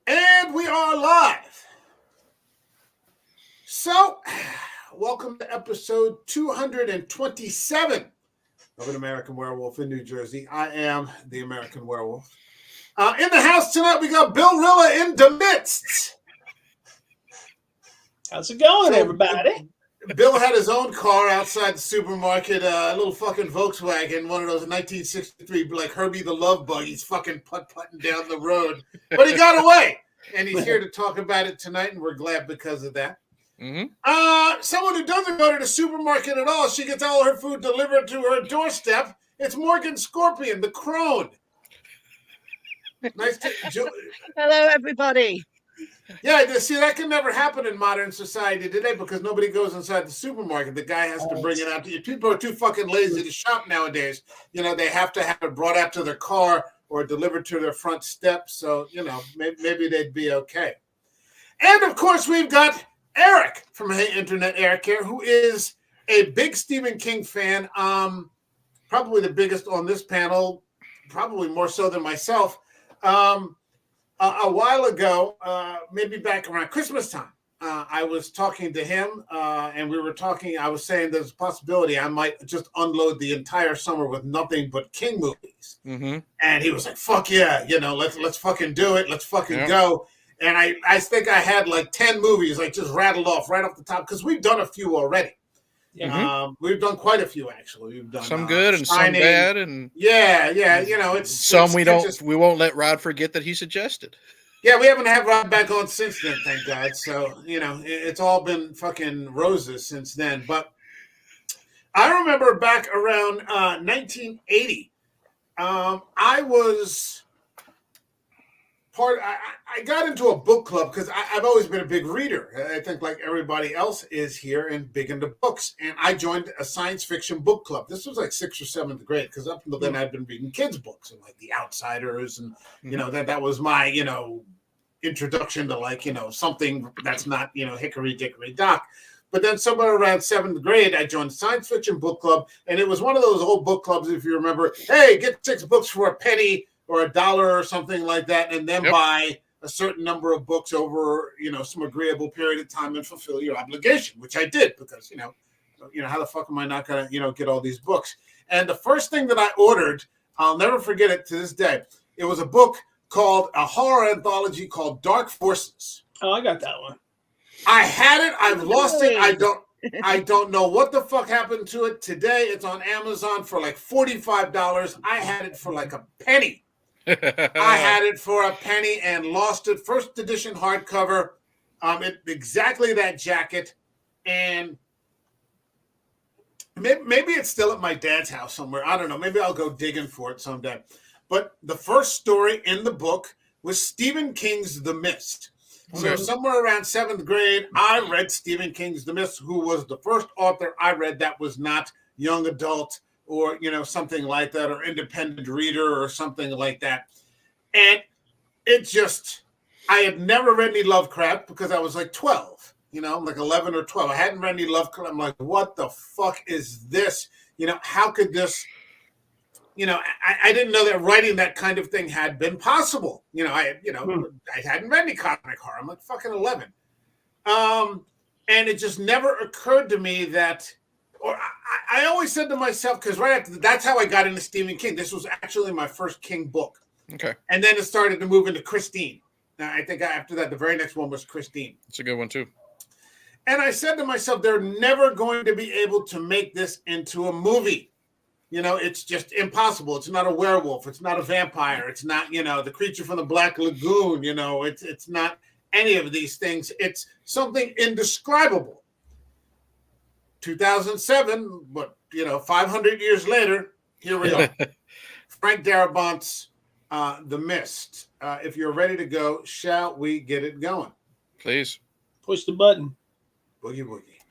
And we are live. So, welcome to episode 227 of An American Werewolf in New Jersey. I am the American Werewolf. In the house tonight, we got Bill Rilla in the midst. How's it going, everybody? Bill had his own car outside the supermarket, a little fucking Volkswagen, one of those 1963, like Herbie the Love Bug. He's fucking putt-putting down the road. But he got away, and he's here to talk about it tonight, and we're glad because of that. Mm-hmm. Someone who doesn't go to the supermarket at all, she gets all her food delivered to her doorstep. It's Morgan Scorpion, the crone. Nice to... Hello, everybody. Yeah, see, that can never happen in modern society today because nobody goes inside the supermarket. The guy has to bring it out to you. People are too fucking lazy to shop nowadays. You know, they have to have it brought out to their car or delivered to their front step. So, you know, maybe they'd be okay. And, of course, we've got Eric from Hey Internet, Eric here, who is a big Stephen King fan, probably the biggest on this panel, probably more so than myself. A while ago, maybe back around Christmas time, I was talking to him and we were talking. I was saying there's a possibility I might just unload the entire summer with nothing but King movies. Mm-hmm. And he was like, fuck yeah, you know, let's fucking do it. Let's fucking go. And I think I had like 10 movies like just rattled off right off the top because we've done a few already. Yeah. We've done quite a few actually. We've done some good and Shining. some bad, and yeah. You know, we won't let Rod forget that he suggested. Yeah, we haven't had Rod back on since then, thank God. So you know, it's all been fucking roses since then. But I remember back around 1980, I was I got into a book club because I've always been a big reader. I think like everybody else is here and big into books. And I joined a science fiction book club. This was like 6th or 7th grade because up until then I'd been reading kids' books and like The Outsiders. And, you know, that was my, you know, introduction to like, you know, something that's not, you know, hickory dickory dock. But then somewhere around 7th grade, I joined science fiction book club. And it was one of those old book clubs, if you remember, hey, get 6 books for a penny or $1 or something like that, and then buy a certain number of books over, you know, some agreeable period of time and fulfill your obligation, which I did because, you know, how the fuck am I not going to, you know, get all these books? And the first thing that I ordered, I'll never forget it to this day. It was a book called a horror anthology called Dark Forces. Oh, I got that one. I had it. I've lost it. I don't know what the fuck happened to it. Today, it's on Amazon for like $45. I had it for like a penny. I had it for a penny and lost it. First edition hardcover. Exactly that jacket. And maybe it's still at my dad's house somewhere. I don't know. Maybe I'll go digging for it someday. But the first story in the book was Stephen King's The Mist. So somewhere around 7th grade, I read Stephen King's The Mist, who was the first author I read that was not young adult or, you know, something like that, or independent reader or something like that. And it just, I had never read any Lovecraft because I was like 12, you know, like 11 or 12. I hadn't read any Lovecraft. I'm like, what the fuck is this? You know, how could this, you know, I didn't know that writing that kind of thing had been possible. You know, I hadn't read any comic horror. I'm like fucking 11. And it just never occurred to me that, or I always said to myself, because right after that's how I got into Stephen King. This was actually my first King book. Okay. And then it started to move into Christine. Now, I think after that, the very next one was Christine. It's a good one, too. And I said to myself, they're never going to be able to make this into a movie. You know, it's just impossible. It's not a werewolf. It's not a vampire. It's not, you know, the creature from the Black Lagoon. You know, it's not any of these things. It's something indescribable. 2007, but, you know, 500 years later, here we are. Frank Darabont's The Mist. If you're ready to go, shall we get it going? Please. Push the button. Boogie woogie.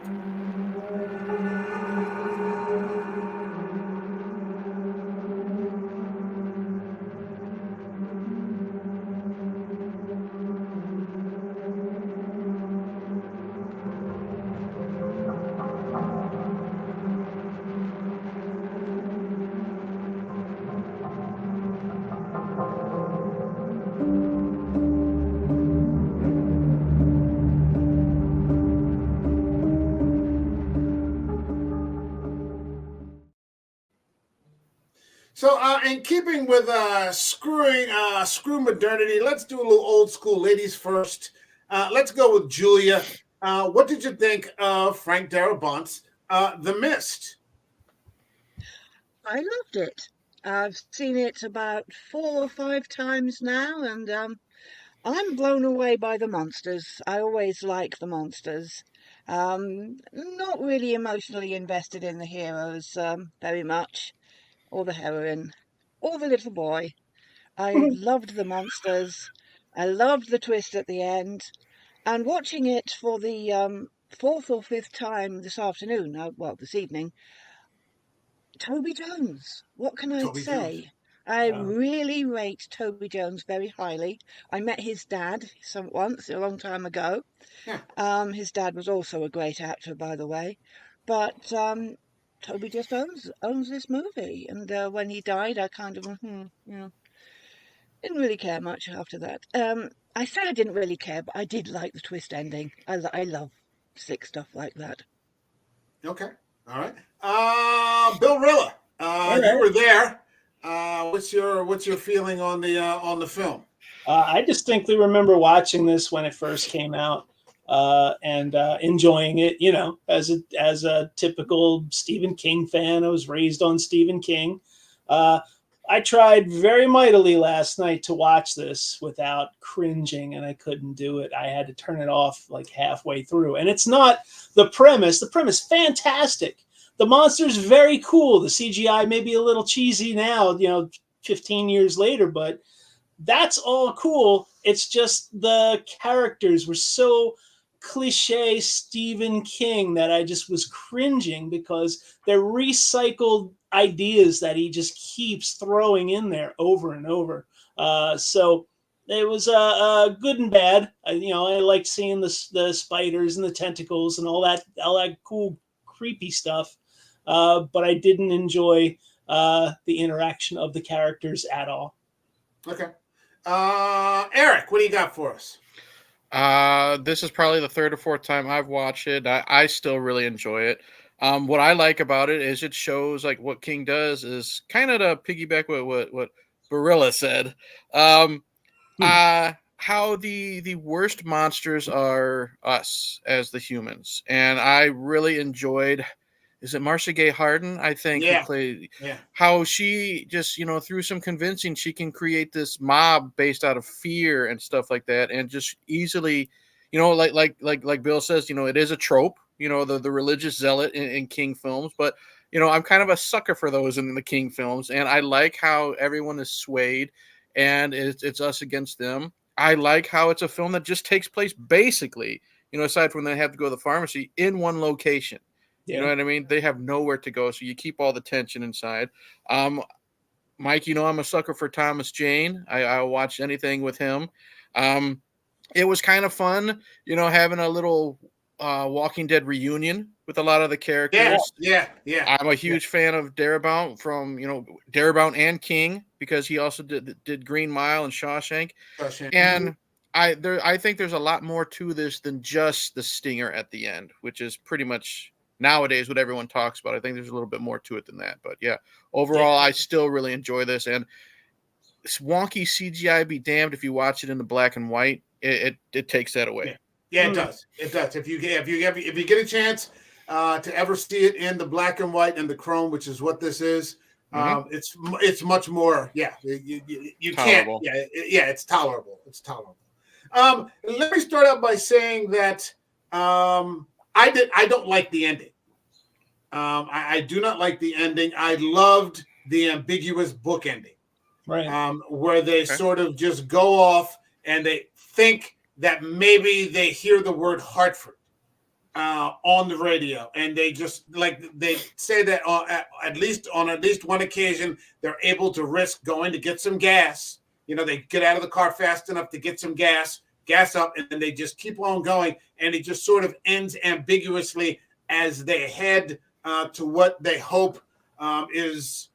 In keeping with screw modernity, let's do a little old school. Ladies first. Let's go with Julia. What did you think of Frank Darabont's The Mist? I loved it. I've seen it about 4 or 5 times now, and I'm blown away by the monsters. I always like the monsters. Not really emotionally invested in the heroes very much, or the heroine, or the little boy. I loved the monsters. I loved the twist at the end. And watching it for the fourth or fifth time this afternoon, this evening, Toby Jones. What can I Toby Jones. say? I Yeah. really rate Toby Jones very highly. I met his dad once, a long time ago. Yeah. His dad was also a great actor, by the way. But Toby just owns this movie. And when he died, I kind of, didn't really care much after that. I say I didn't really care, but I did like the twist ending. I love slick stuff like that. Okay. All right. Bill Rilla. All You right. were there. What's your feeling on the film? I distinctly remember watching this when it first came out and enjoying it. You know, as a typical Stephen King fan, I was raised on Stephen King. I tried very mightily last night to watch this without cringing, and I couldn't do it. I had to turn it off like halfway through. And it's not the premise. The premise, fantastic. The monster's very cool. The CGI may be a little cheesy now, 15 years later, but that's all cool. It's just the characters were so cliche Stephen King that I just was cringing because they're recycled ideas that he just keeps throwing in there over and over. So it was good and bad. I liked seeing the spiders and the tentacles and all that cool creepy stuff. But I didn't enjoy the interaction of the characters at all. Okay. Eric, what do you got for us? This is probably the third or fourth time I've watched it. I still really enjoy it. What I like about it is it shows like what King does is kind of to piggyback what Barilla said. How the worst monsters are us as the humans, and I really enjoyed. Is it Marcia Gay Harden? I think who played. Yeah. How she just through some convincing she can create this mob based out of fear and stuff like that, and just easily, like Bill says, it is a trope. The religious zealot in King films, but I'm kind of a sucker for those in the King films, and I like how everyone is swayed, and it's us against them. I like how it's a film that just takes place basically, aside from they have to go to the pharmacy in one location. Yeah. You know what I mean? They have nowhere to go, so you keep all the tension inside. Mike, I'm a sucker for Thomas Jane. I watch anything with him. It was kind of fun, having a little Walking Dead reunion with a lot of the characters. Yeah. I'm a huge fan of Darabont from Darabont and King because he also did Green Mile and Shawshank. And I think there's a lot more to this than just the stinger at the end, which is pretty much nowadays what everyone talks about. I think there's a little bit more to it than that. But yeah, overall, I still really enjoy this. And it's wonky CGI be damned if you watch it in the black and white. It takes that away. Yeah, it does. It does. If you get a chance to ever see it in the black and white and the chrome, which is what this is, it's much more. Yeah, you can't. Yeah, it's tolerable. It's tolerable. Let me start out by saying that I don't like the ending. I do not like the ending. I loved the ambiguous book ending, right? Where they sort of just go off and they think that maybe they hear the word Hartford on the radio, and they just they say that at least on one occasion they're able to risk going to get some gas. They get out of the car fast enough to get some gas up, and then they just keep on going, and it just sort of ends ambiguously as they head to what they hope is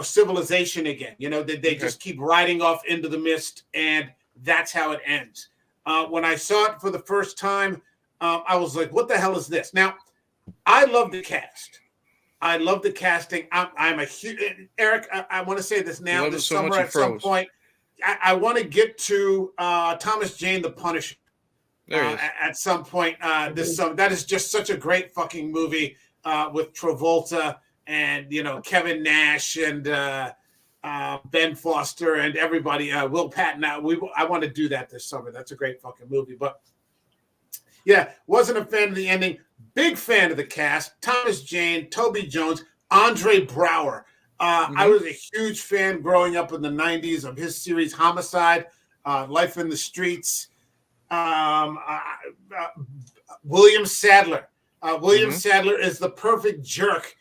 civilization again. They just keep riding off into the mist, and that's how it ends. When I saw it for the first time, I was like, what the hell is this? Now, I love the cast. I love the casting. I'm a huge Eric. I want to say this now. Loved it This so summer much you at some froze. point, I want to get to Thomas Jane the Punisher. There he is. At some point this summer. That is just such a great fucking movie with Travolta and Kevin Nash and Ben Foster and everybody. Will Patton. I want to do that this summer. That's a great fucking movie. But yeah, wasn't a fan of the ending. Big fan of the cast. Thomas Jane, Toby Jones, Andre Braugher. I was a huge fan growing up in the 90s of his series Homicide, Life in the Streets. William Sadler. William Sadler is the perfect jerk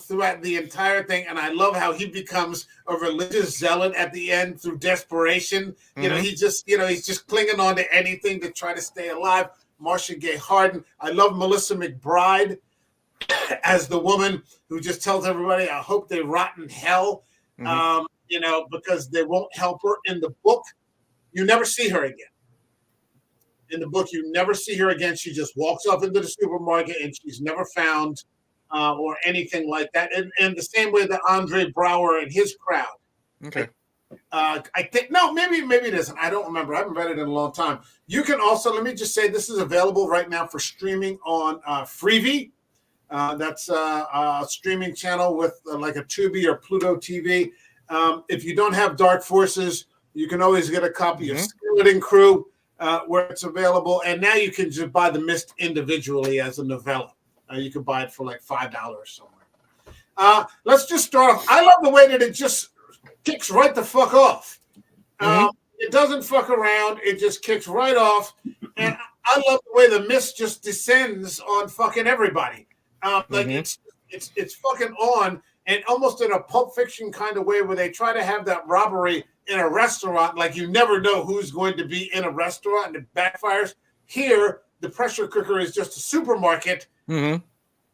throughout the entire thing, and I love how he becomes a religious zealot at the end through desperation. He just, he's just clinging on to anything to try to stay alive. Marcia Gay Harden. I love Melissa McBride as the woman who just tells everybody, I hope they rot in hell, because they won't help her. In the book, you never see her again. In the book, you never see her again. She just walks off into the supermarket and she's never found or anything like that. And the same way that Andre Braugher and his crowd. Okay. I think, no, maybe it isn't. I don't remember. I haven't read it in a long time. You can also, let me just say, this is available right now for streaming on Freevee. That's a streaming channel with like a Tubi or Pluto TV. If you don't have Dark Forces, you can always get a copy of Skeleton Crew where it's available. And now you can just buy The Mist individually as a novella. You can buy it for like $5 somewhere. Let's just start off. I love the way that it just kicks right the fuck off. It doesn't fuck around. It just kicks right off. And I love the way The Mist just descends on fucking everybody. It's fucking on, and almost in a Pulp Fiction kind of way where they try to have that robbery in a restaurant, like you never know who's going to be in a restaurant and it backfires. Here, the pressure cooker is just a supermarket.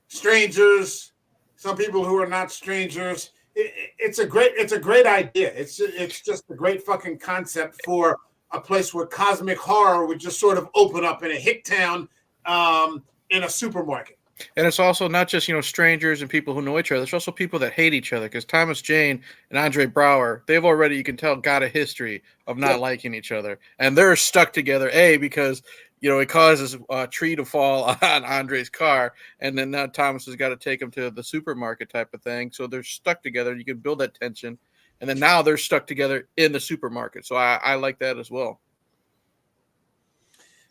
Strangers, some people who are not strangers. It's a great idea. It's just a great fucking concept for a place where cosmic horror would just sort of open up in a hick town in a supermarket. And it's also not just, strangers and people who know each other. There's also people that hate each other, because Thomas Jane and Andre Braugher, they've already, you can tell, got a history of not liking each other. And they're stuck together, because, it causes a tree to fall on Andre's car. And then now Thomas has got to take him to the supermarket type of thing. So they're stuck together. You can build that tension. And then now they're stuck together in the supermarket. So I like that as well.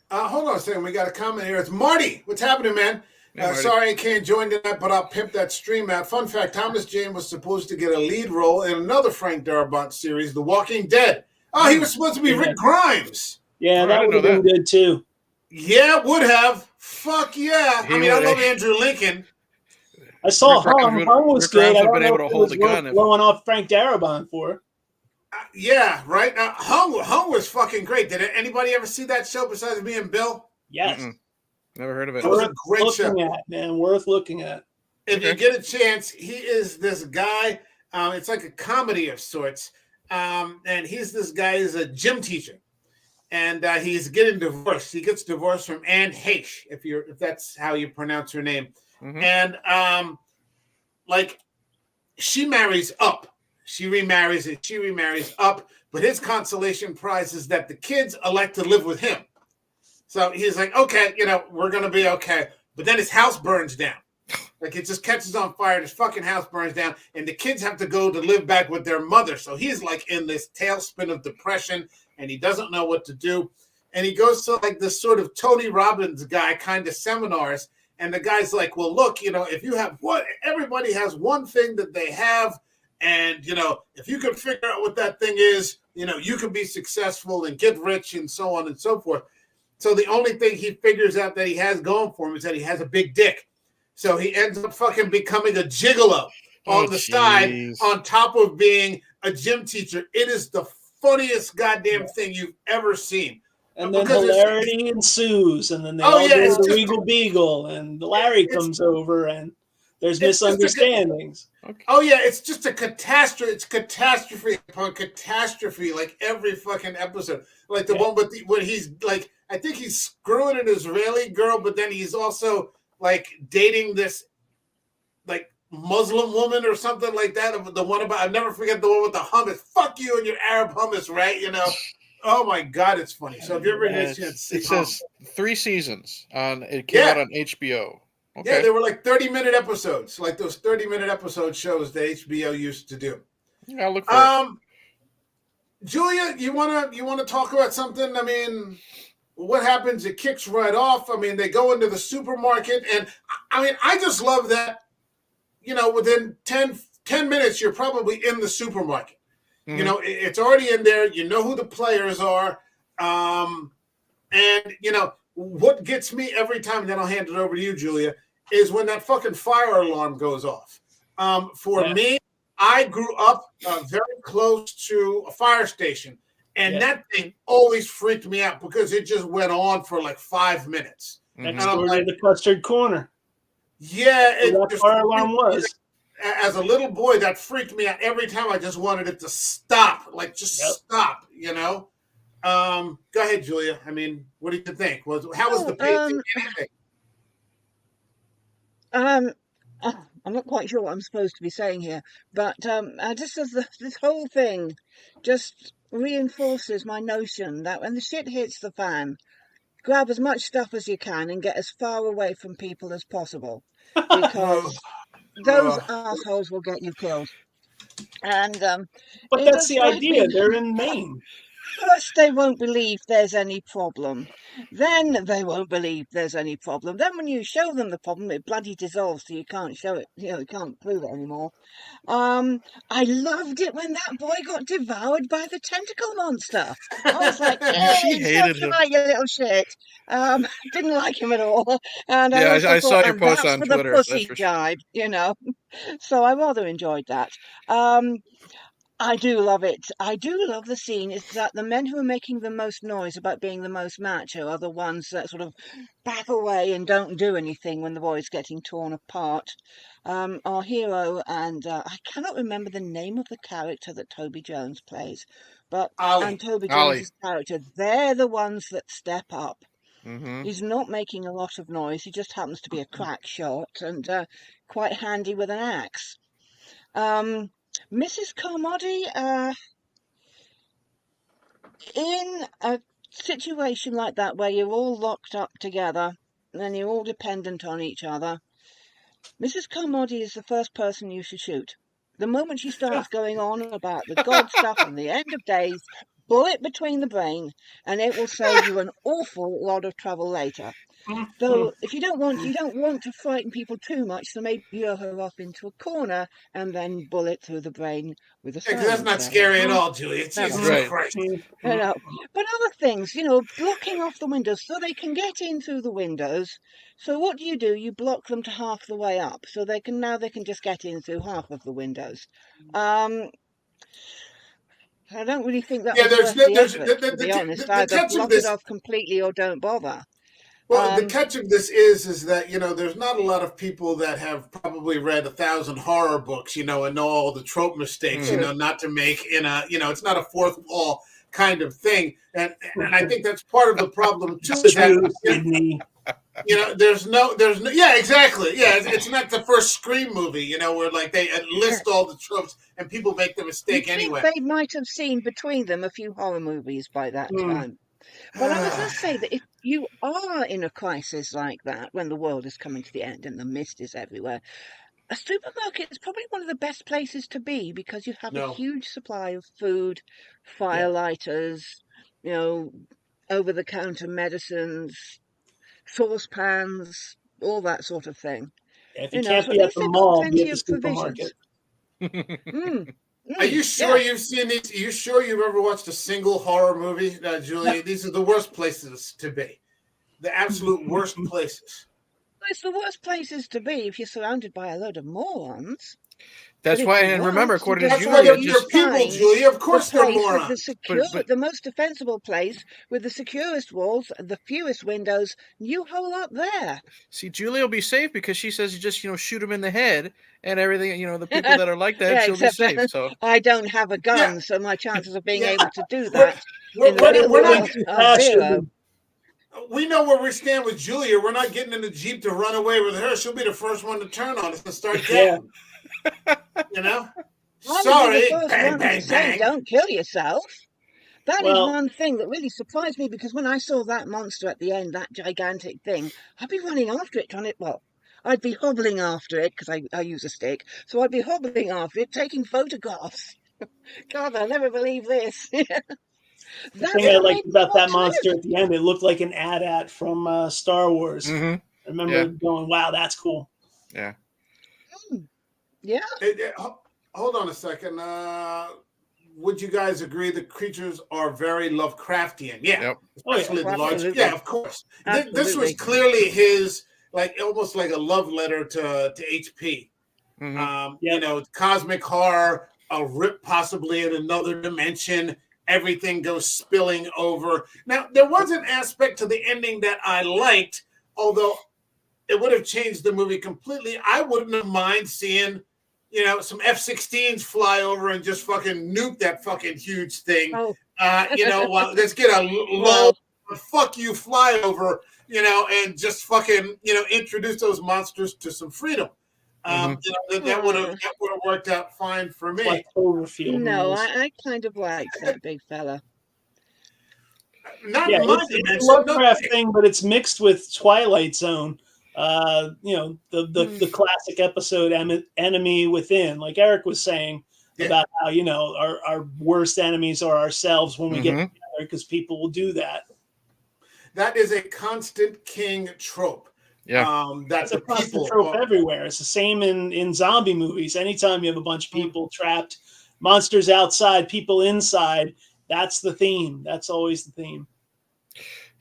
Hold on a second. We got a comment here. It's Marty. What's happening, man? Marty. Sorry I can't join tonight, but I'll pimp that stream out. Fun fact, Thomas Jane was supposed to get a lead role in another Frank Darabont series, The Walking Dead. Oh, he was supposed to be Rick Grimes. Yeah, that would have been good, too. Yeah, would have. Fuck yeah. I love Andrew Lincoln. I saw Hung. Hung was good. I don't know able to hold a gun blowing off Frank Darabont for. Yeah, right. Hung was fucking great. Did anybody ever see that show besides me and Bill? Yes. Never heard of it. It was a great show. Worth looking at. If you get a chance, he is this guy. It's like a comedy of sorts. And he's this guy is a gym teacher. And he's getting divorced. He gets divorced from Anne Heche, if that's how you pronounce her name. And she marries up. She remarries and she remarries up. But his consolation prize is that the kids elect to live with him. So he's like, okay, we're going to be okay. But then his house burns down. Like it just catches on fire. His fucking house burns down. And the kids have to go to live back with their mother. So he's like in this tailspin of depression and he doesn't know what to do. And he goes to like this sort of Tony Robbins guy kind of seminars. And the guy's like, well, look, if you have everybody has one thing that they have. And, if you can figure out what that thing is, you can be successful and get rich and so on and so forth. So the only thing he figures out that he has going for him is that he has a big dick. So he ends up fucking becoming a gigolo on the side on top of being a gym teacher. It is the funniest goddamn thing you've ever seen. And then hilarity ensues. And then they all go to the Regal Beagle and Larry comes over and there's misunderstandings. Oh, yeah. It's just a catastrophe. It's catastrophe upon catastrophe, like every fucking episode. Like the one with when he's like, I think he's screwing an Israeli girl, but then he's also like dating this like Muslim woman or something like that. The one about, I'll never forget the one with the hummus. Fuck you and your Arab hummus, right? You know. Oh my God, it's funny. So if you ever get a chance, it says 3 seasons on. It came Yeah. out on HBO. Okay. Yeah, they were like 30-minute episodes, like those 30-minute episode shows that HBO used to do. Yeah, I'll look for it. Julia, you wanna talk about something? I mean, what happens? It kicks right off. I mean, they go into the supermarket, and I mean, I just love that. You know, within 10 minutes, you're probably in the supermarket. Mhm. You know, it's already in there. You know who the players are. And, you know, what gets me every time, and then I'll hand it over to you, Julia, is when that fucking fire alarm goes off. For me, I grew up very close to a fire station, and that thing always freaked me out because it just went on for like 5 minutes. Next door to the custard corner. Yeah, that fire alarm was. As a little boy, that freaked me out every time. I just wanted it to stop, like just stop, you know. Go ahead, Julia. I mean, what did you think? How was the pacing? I'm not quite sure what I'm supposed to be saying here, but just as this whole thing just reinforces my notion that when the shit hits the fan, grab as much stuff as you can and get as far away from people as possible, because those assholes will get you killed. And but that's the idea. They're in Maine. First, they won't believe there's any problem. Then they won't believe there's any problem. Then when you show them the problem, it bloody dissolves, so you can't show it. You know, you can't prove it anymore. I loved it when that boy got devoured by the tentacle monster. I was like, she hated him. You little shit. Didn't like him at all. And I saw your post that's on for Twitter. The pussy jibe, you know. So I rather enjoyed that. I do love it. I do love the scene is that the men who are making the most noise about being the most macho are the ones that sort of back away and don't do anything when the boy's getting torn apart. Our hero, and I cannot remember the name of the character that Toby Jones plays, but and Toby Jones' character, they're the ones that step up. Mm-hmm. He's not making a lot of noise. He just happens to be a crack shot and quite handy with an axe. Mrs. Carmody, in a situation like that where you're all locked up together and you're all dependent on each other, Mrs. Carmody is the first person you should shoot. The moment she starts going on about the God stuff and the end of days, bullet between the brain, and it will save you an awful lot of trouble later. Though if you don't want to frighten people too much, so maybe lure her off into a corner and then bullet through the brain with a silencer. That's not scary at all, Julia. Jesus Christ. You know, but other things, you know, blocking off the windows so they can get in through the windows. So what do? You block them to half the way up, so they can just get in through half of the windows. I don't really think that was worth the effort, to be honest. Either block it off completely or don't bother. Well, the catch of this is that, you know, there's not a lot of people that have probably read 1,000 horror books, you know, and know all the trope mistakes, you know, not to make in a, you know, it's not a fourth wall kind of thing. And I think that's part of the problem too. Is that, you know, there's no, yeah, exactly. Yeah. It's not the first Scream movie, you know, where like they list all the tropes and people make the mistake anyway. They might have seen between them a few horror movies by that time. But I was going to say that if you are in a crisis like that, when the world is coming to the end and the mist is everywhere, a supermarket is probably one of the best places to be, because you have a huge supply of food, fire lighters, you know, over-the-counter medicines, saucepans, all that sort of thing. Yeah, if you can't be at the mall, be at the supermarket. Are you sure you've seen these? Are you sure you've ever watched a single horror movie, Julia? No. These are the worst places to be. The absolute worst places. It's the worst places to be if you're surrounded by a load of morons. That's why, and remember, according to Julia, they're people, Julia. Of course they're morons. The most defensible place with the securest walls, the fewest windows. You hole up there. See, Julia will be safe because she says you just, you know, shoot them in the head and everything. You know, the people that are like that, she'll be safe. So I don't have a gun, so my chances of being able to do that we're not. we know where we stand with Julia. We're not getting in the Jeep to run away with her. She'll be the first one to turn on us and start getting. You know? I would be the Sorry. first Bang, one to bang, say, bang. don't kill yourself. That is Well, one thing that really surprised me, because when I saw that monster at the end, that gigantic thing, I'd be running after it, I'd be hobbling after it because I use a stick. So I'd be hobbling after it, taking photographs. God, I'll never believe this. the That's thing I what liked made me about want that to live. monster at the end, it looked like an AT-AT from Star Wars. Mm-hmm. I remember Yeah. going, "Wow, that's cool." Yeah. Yeah. Hold on a second. Would you guys agree the creatures are very Lovecraftian? Yeah. Yep. Especially the large. Absolutely. Yeah, of course. This was Absolutely. clearly his, like, almost like a love letter to HP. Mm-hmm. You know, cosmic horror, a rip possibly in another dimension. Everything goes spilling over. Now, there was an aspect to the ending that I liked, although it would have changed the movie completely. I wouldn't have mind seeing, you know, some F-16s fly over and just fucking nuke that fucking huge thing. Oh, You know, let's get a low well, fuck you flyover, you know, and just fucking, you know, introduce those monsters to some freedom. Mhm. You know, that would have worked out fine for It's me. like Cloverfield no, rules. I kind of liked that big fella. Not Yeah, in my it's a dimension. No, Lovecraft thing, but it's mixed with Twilight Zone. You know, the classic episode Enemy Within, like Eric was saying Yeah. about how, you know, our worst enemies are ourselves when we get Mhm. together, because people will do that. that is a constant King trope. Yeah. That It's the a constant people trope are, everywhere. It's the same in zombie movies. Anytime you have a bunch of Mm. people trapped, monsters outside, people inside, that's the theme. That's always the theme.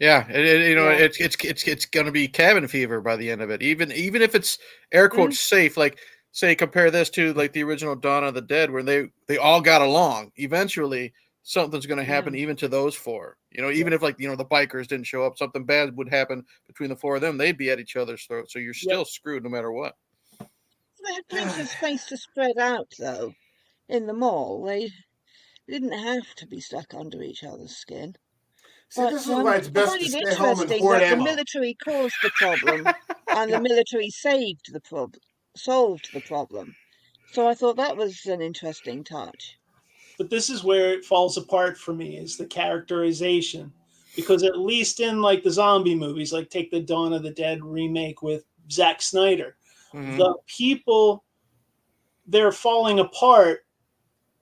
Yeah, you know, Yeah. it's gonna be cabin fever by the end of it. Even if it's air quotes safe, like say compare this to like the original Dawn of the Dead, where they all got along. Eventually, something's gonna happen even to those four. You know, even if like you know the bikers didn't show up, something bad would happen between the four of them. They'd be at each other's throats, so you're still screwed no matter what. They had plenty of space to spread out, though, in the mall. They didn't have to be stuck under each other's skin. see, But this is why it's I best find to it stay home and interesting hoard that the ammo. military caused the problem and the military solved the problem. So I thought that was an interesting touch. But this is where it falls apart for me, is the characterization, because at least in like the zombie movies, like take the Dawn of the Dead remake with Zack Snyder, Mhm. the people, they're falling apart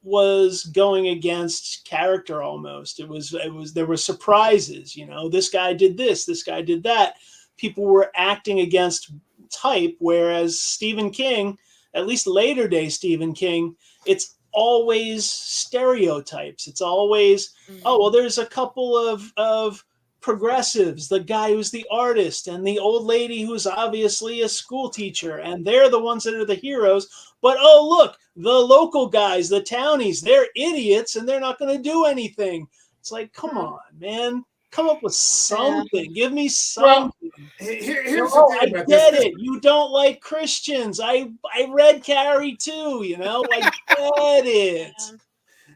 was going against character almost. It was there were surprises, you know, this guy did this guy did that. People were acting against type, whereas Stephen King, at least later day Stephen King, it's always stereotypes. It's always, oh well, there's a couple of progressives, the guy who's the artist and the old lady who's obviously a school teacher, and they're the ones that are the heroes. But oh, look, the local guys, the townies, they're idiots and they're not going to do anything. It's like, come on, man. Come up with something. Give me Well, something. here's Oh, the I thing about get this. it. You don't like Christians. I read Carrie too, you know? I get it.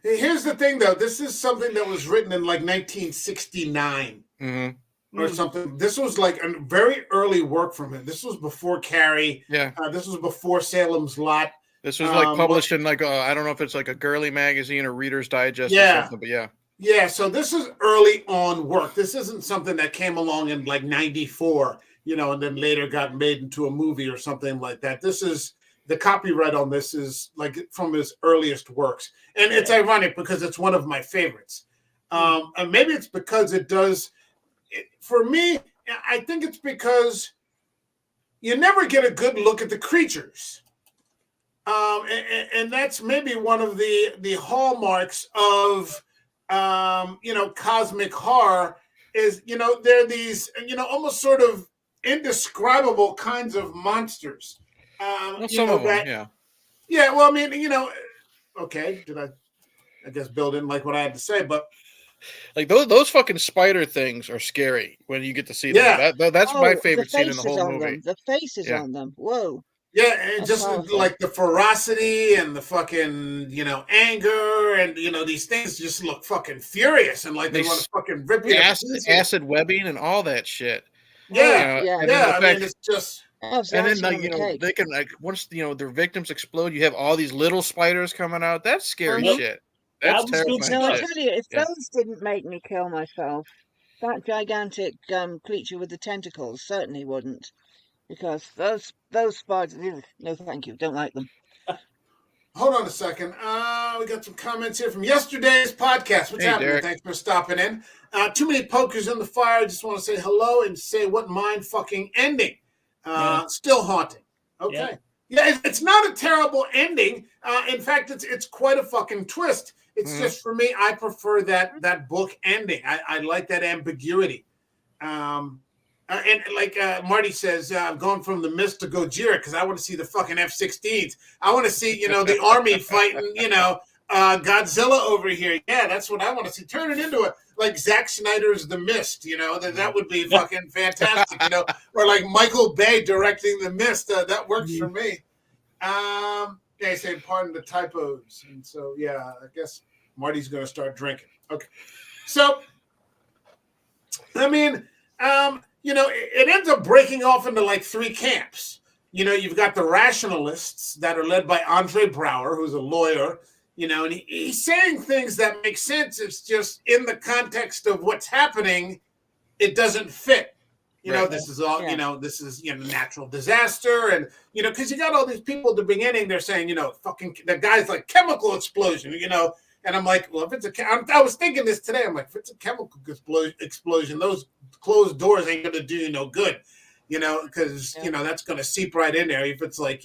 Here's the thing, though. This is something that was written in like 1969 Mhm. or something. This was like a very early work from him. This was before Carrie. Yeah. This was before Salem's Lot. This was like published in like I don't know if it's like a girly magazine or Reader's Digest or something, but yeah. Yeah, so this is early on work. This isn't something that came along in like 94, you know, and then later got made into a movie or something like that. This is the copyright on this is like from his earliest works. And it's ironic because it's one of my favorites. And maybe it's because it does, for me, I think it's because you never get a good look at the creatures. And that's maybe one of the hallmarks of you know, cosmic horror is, you know, they're these, you know, almost sort of indescribable kinds of monsters. Well, You some know, of them, that, yeah. yeah, well, I mean, you know, okay, did I guess build in like what I had to say, but Like those fucking spider things are scary when you get to see them. Yeah. That's my Oh, favorite the scene in the faces whole on movie. them. The faces Yeah. on them. Whoa. Yeah, and That's just powerful. like the ferocity and the fucking, anger and, these things just look fucking furious and like they They want to s- fucking rip you to pieces. acid webbing and all that shit. Yeah, You know, Yeah, and then the I mean, fact, it's just, that was and then icing on the cake. they can once their victims explode, you have all these little spiders coming out. That's scary Mhm. shit. That That's was good terrifying No, I stuff. shit. tell you, if Yeah. those didn't make me kill myself, that gigantic creature with the tentacles certainly wouldn't, because those spiders, ugh, no, thank you, don't like them. hold on a second. We got some comments here from yesterday's podcast. What's Hey, happening? Derek. Thanks for stopping in. Too many pokers in the fire. Just want to say hello and say what mind fucking ending. Yeah. Still haunting. Okay. Yeah, it's not a terrible ending. In fact, it's quite a fucking twist. It's just for me, I prefer that book ending. I like that ambiguity. And like Marty says, I'm going from the Mist to Gojira because I want to see the fucking F-16s. I want to see, the army fighting, Godzilla over here. Yeah, that's what I want to see. Turn it into like Zack Snyder's The Mist. That would be fucking fantastic. Or like Michael Bay directing The Mist. That works for me. They say pardon the typos, and so yeah, I guess Marty's going to start drinking. Okay, so I mean, it ends up breaking off into like three camps. You've got the rationalists that are led by Andre Brower, who's a lawyer, and he's saying things that make sense. It's just in the context of what's happening, it doesn't fit. Right. This is all, Yeah. this is, natural disaster. And, because you got all these people at the beginning, they're saying, fucking, the guy's like chemical explosion, and I'm like, well, if it's I was thinking this today. I'm like, if it's a chemical explosion, those closed doors ain't going to do you no good, because, that's going to seep right in there. If it's like,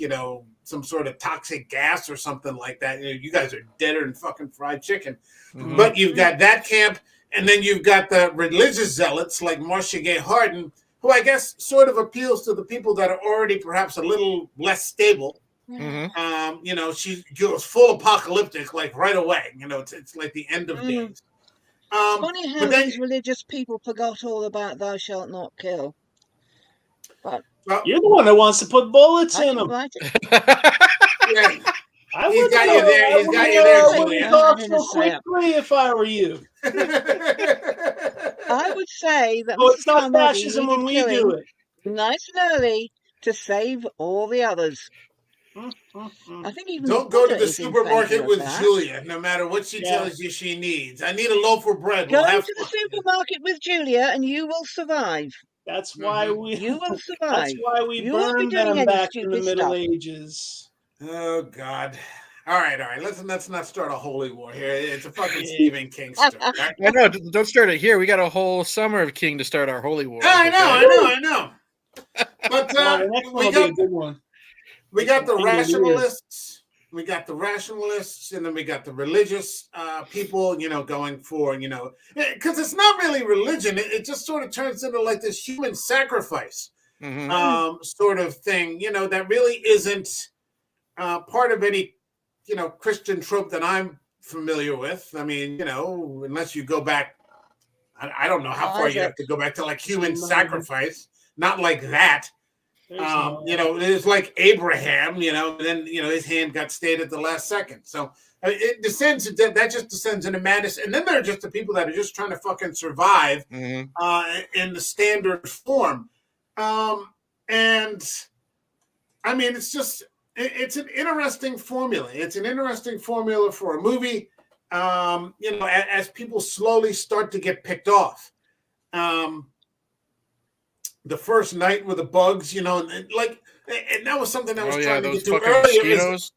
some sort of toxic gas or something like that, you guys are deader than fucking fried chicken. Mhm. But you've got that camp, and then you've got the religious zealots like Marcia Gay Harden, who I guess sort of appeals to the people that are already perhaps a little less stable. Mhm. She goes full apocalyptic like right away. It's like the end of days. It's funny how But then, these religious people forgot all about "Thou shalt not kill." But well, You're the one that wants to put bullets I in didn't them. write it. yeah, I he's wouldn't got know. you there. I He's got wouldn't you know. there, I wouldn't Julia. talk I so didn't say it. quickly if I were you. I would say that Oh, Mrs. it's not Carmody fascism needed when we do killing it. nice and early to save all the others. I think even Don't go to Buddha the is in favour supermarket of with that. Julia, no matter what she Yeah. tells you she needs. I need a loaf of bread. Go We'll have to the fun. supermarket with Julia and you will survive. That's why we. You will That's survive. why we You won't be burned doing them any back in the stupid Middle stuff. Ages. Oh God. All right. Let's not start a holy war here. It's a fucking Yeah. Stephen King story. Right? I know. Don't start it here. We got a whole summer of King to start our holy war. I know. But No, the next one will be a good one. we got the King of the Year. rationalists. We got the rationalists, and then we got the religious people. Going for because it's not really religion. It just sort of turns into like this human sacrifice sort of thing. That really isn't part of any Christian trope that I'm familiar with. I mean, unless you go back, I don't know how far you have to go back to like human sacrifice. Not like that. It's like Abraham, then his hand got stayed at the last second. So it descends. That just descends into madness. And then there are just the people that are just trying to fucking survive in the standard form. And I mean, it's an interesting formula. It's an interesting formula for a movie. As people slowly start to get picked off. The first night with the bugs, and that was something I was trying to get to earlier. Mosquitoes.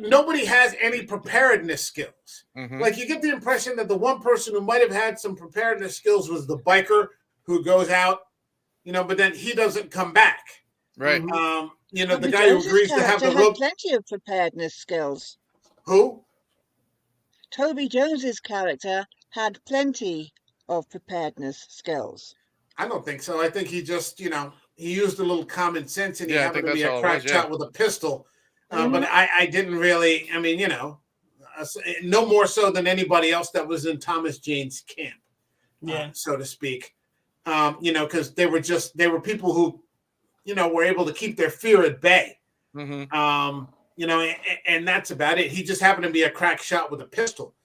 Nobody has any preparedness skills. Like you get the impression that the one person who might have had some preparedness skills was the biker who goes out, but then he doesn't come back. Right. The guy who agrees to have the had rope. plenty of preparedness skills. Who? Toby Jones's character had plenty of preparedness skills. I don't think so. I think he just, he used a little common sense and he happened to be a all it crack was, shot with a pistol. But I didn't really, no more so than anybody else that was in Thomas Jane's camp, so to speak. Because they were people who were able to keep their fear at bay. Mm-hmm. And that's about it. He just happened to be a crack shot with a pistol.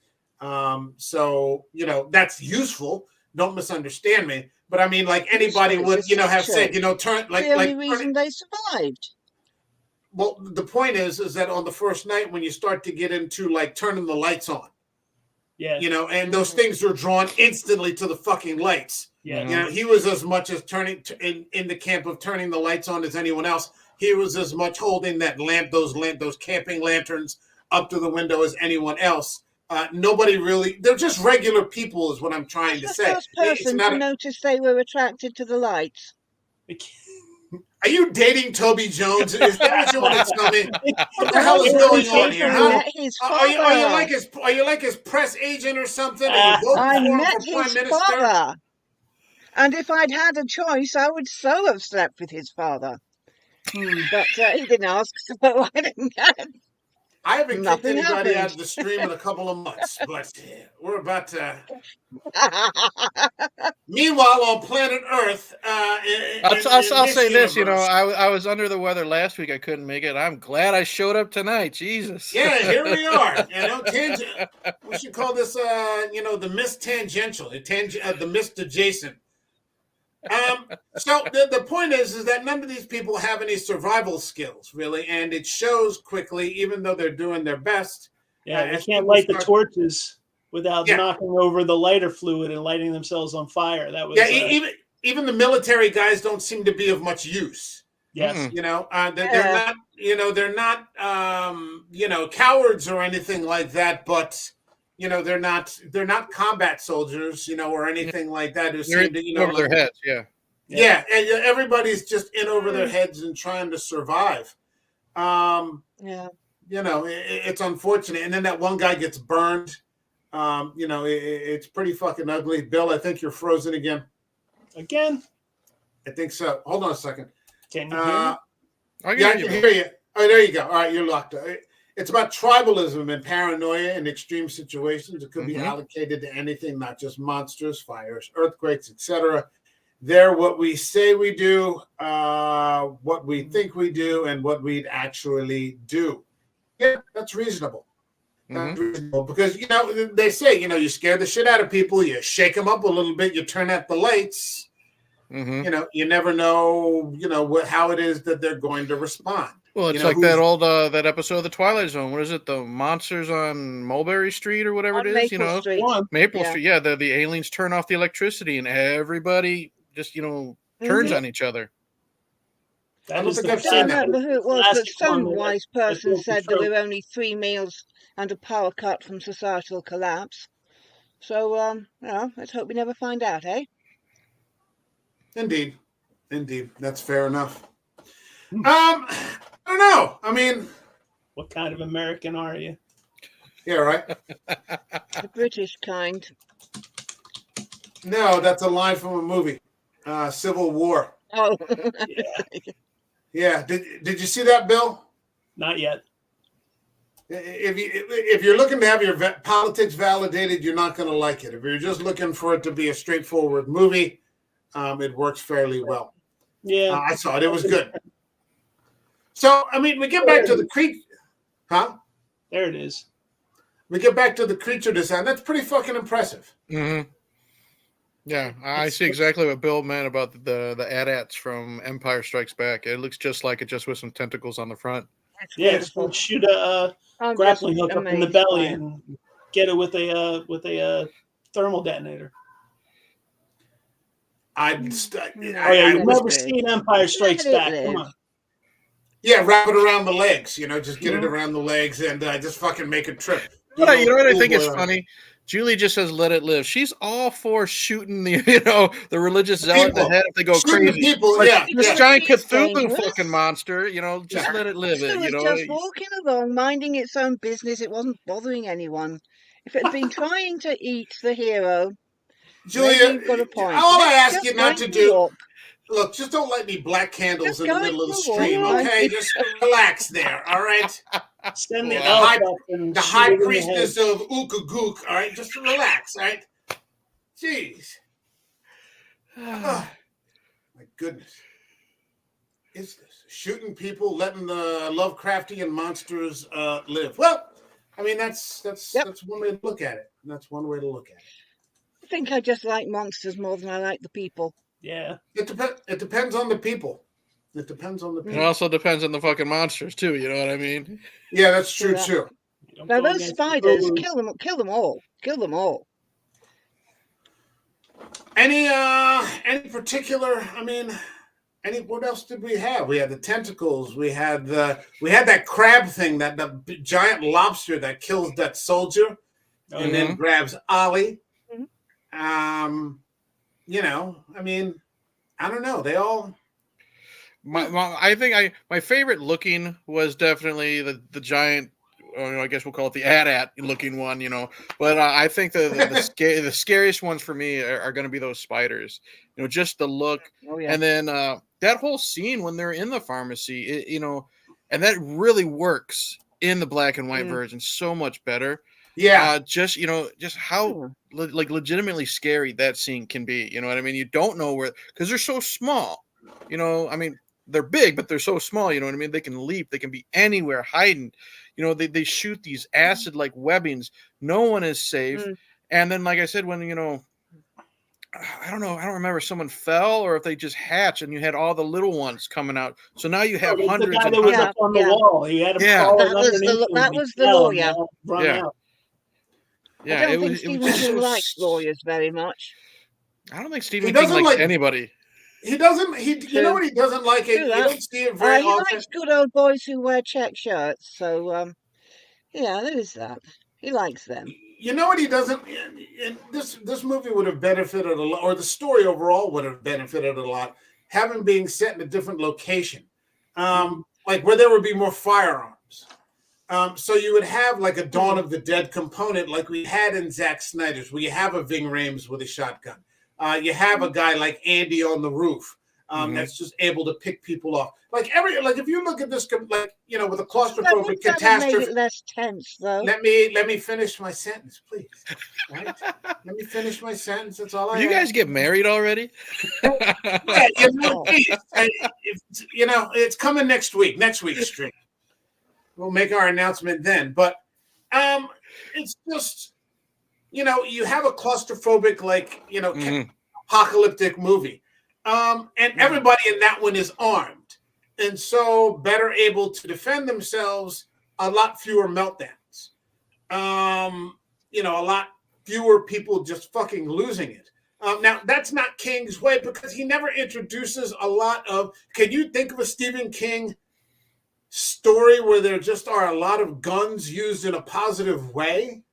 So that's useful. Don't misunderstand me. But I mean, like anybody would, have said, turn like the only like reason they survived. well, the point is that on the first night when you start to get into like turning the lights on, Yeah. And those things are drawn instantly to the fucking lights. Yeah. He was as much as turning in the camp of turning the lights on as anyone else. He was as much holding that those camping lanterns up to the window as anyone else. Nobody really, they're just regular people is what I'm trying to say. The first person to notice they were attracted to the lights. Are you dating Toby Jones? Is that what you want to tell me? What the hell is going on here? Huh? Are you like his press agent or something? I met his father. And if I'd had a choice, I would so have slept with his father. But he didn't ask, so I didn't get it. I haven't kicked anybody out of the stream in a couple of months, but we're about to. Meanwhile, on planet Earth, I'll say this. I was under the weather last week. I couldn't make it. I'm glad I showed up tonight. Jesus. Yeah, here we are. We should call this, the mist tangential, the mist adjacent. So the point is that none of these people have any survival skills, really, and it shows quickly, even though they're doing their best. Yeah, they can't light the torches without knocking over the lighter fluid and lighting themselves on fire. That was even the military guys don't seem to be of much use. Yes, they're not cowards or anything like that, but. They're not combat soldiers, or anything like that. Who seem to, over their heads, yeah, and everybody's just in over their heads and trying to survive. It's unfortunate. And then that one guy gets burned. It's pretty fucking ugly. Bill, I think you're frozen again. Again? I think so. Hold on a second. Can you hear me? I can hear you. Oh, there you go. All right, you're locked up. It's about tribalism and paranoia in extreme situations. It could be allocated to anything, not just monsters, fires, earthquakes, etc. They're what we say we do, what we think we do, and what we'd actually do. Yeah, that's reasonable. That's reasonable because, they say, you scare the shit out of people, you shake them up a little bit, you turn out the lights. You never know, how it is that they're going to respond. Well, it's like that old that episode of The Twilight Zone. What is it? The monsters on Mulberry Street or whatever it is. Maple Street. Maple Street. Yeah, the aliens turn off the electricity and everybody just turns on each other. I don't think I've seen that. I don't remember who it was, but some wise person said there were only 3 meals and a power cut from societal collapse. So, let's hope we never find out, eh? Indeed. That's fair enough. I don't know. I mean, what kind of American are you? Yeah, right. The British kind. No, that's a line from a movie, Civil War. Oh, yeah. Did you see that, Bill? Not yet. If you're looking to have your politics validated, you're not going to like it. If you're just looking for it to be a straightforward movie, it works fairly well. Yeah, I saw it. It was good. So, I mean, we get back to the creature. Huh? There it is. We get back to the creature design. That's pretty fucking impressive. Mm-hmm. Yeah, I see exactly what Bill meant about the AT-ATs from Empire Strikes Back. It looks just like it, just with some tentacles on the front. It's going to shoot a grappling hook up in the belly and get it with a thermal detonator. You've never seen Empire Strikes Back. Come on. Yeah, wrap it around the legs. Just get it around the legs and just fucking make a trip. You know what I think is funny? Julie just says, "Let it live." She's all for shooting the religious zealot in the head if they go crazy. People, this giant Cthulhu fucking monster. Just let it live. It was just walking along, minding its own business. It wasn't bothering anyone. If it had been trying to eat the hero, Julia, you've got a point. All I ask you not to do. Look, just don't light me black candles in the middle of the stream, okay? Just relax there, all right? Send the high priestess of Ookagook, all right? Just relax, all right? Jeez. Oh, my goodness. is this? Shooting people, letting the Lovecraftian monsters live. Well, I mean, that's one way to look at it. That's one way to look at it. I think I just like monsters more than I like the people. Yeah. It depends on the people. It depends on the It people. also depends on the fucking monsters too. You know what I mean? Yeah, that's true Yeah. too. Now those spiders, kill them all. Kill them all. Any particular? I mean, what else did we have? We had the tentacles. We had that crab thing, that the giant lobster that kills that soldier, and then grabs Ollie. You know, I mean, I don't know. They all. I think my favorite looking was definitely the giant. I guess we'll call it the AT-AT looking one, you know. But I think the scariest ones for me are going to be those spiders. You know, just the look, and then that whole scene when they're in the pharmacy, you know, and that really works in the black and white version so much better. Yeah, just how legitimately scary that scene can be. You know what I mean? You don't know where, because they're so small. You know, I mean, they're big, but they're so small. You know what I mean? They can leap. They can be anywhere, hiding. You know, they shoot these acid-like webbings. No one is safe. And then, like I said, when, you know, I don't know. I don't remember if someone fell or if they just hatched and you had all the little ones coming out. So now you have hundreds the guy and that was hundreds. up on the wall. He had to crawl underneath. That was the lawyer. Out. Yeah, I don't think Stephen King likes lawyers very much. I don't think Stephen King likes anybody. He doesn't. You know what he doesn't like? You don't see it very often. He likes good old boys who wear check shirts. So, yeah, there is that. He likes them. You know what he doesn't? This movie would have benefited a lot, or the story overall would have benefited a lot, having being set in a different location, like where there would be more firearms. So you would have like a Dawn of the Dead component, like we had in Zack Snyder's, where you have a Ving Rhames with a shotgun. You have a guy like Andy on the roof that's just able to pick people off. Like if you look at this, like, you know, with a claustrophobic catastrophe. Made it less tense, though. Let me finish my sentence, please. Right? Let me finish my sentence. That's all I. You guys get married already? Yeah, you know, it's coming next week. Next week's stream. We'll make our announcement then. But it's just, you know, you have a claustrophobic, like, you know, apocalyptic movie. And everybody in that one is armed. And so better able to defend themselves, a lot fewer meltdowns. You know, a lot fewer people just fucking losing it. Now, that's not King's way, because he never introduces a lot of... Can you think of a Stephen King story where there just are a lot of guns used in a positive way?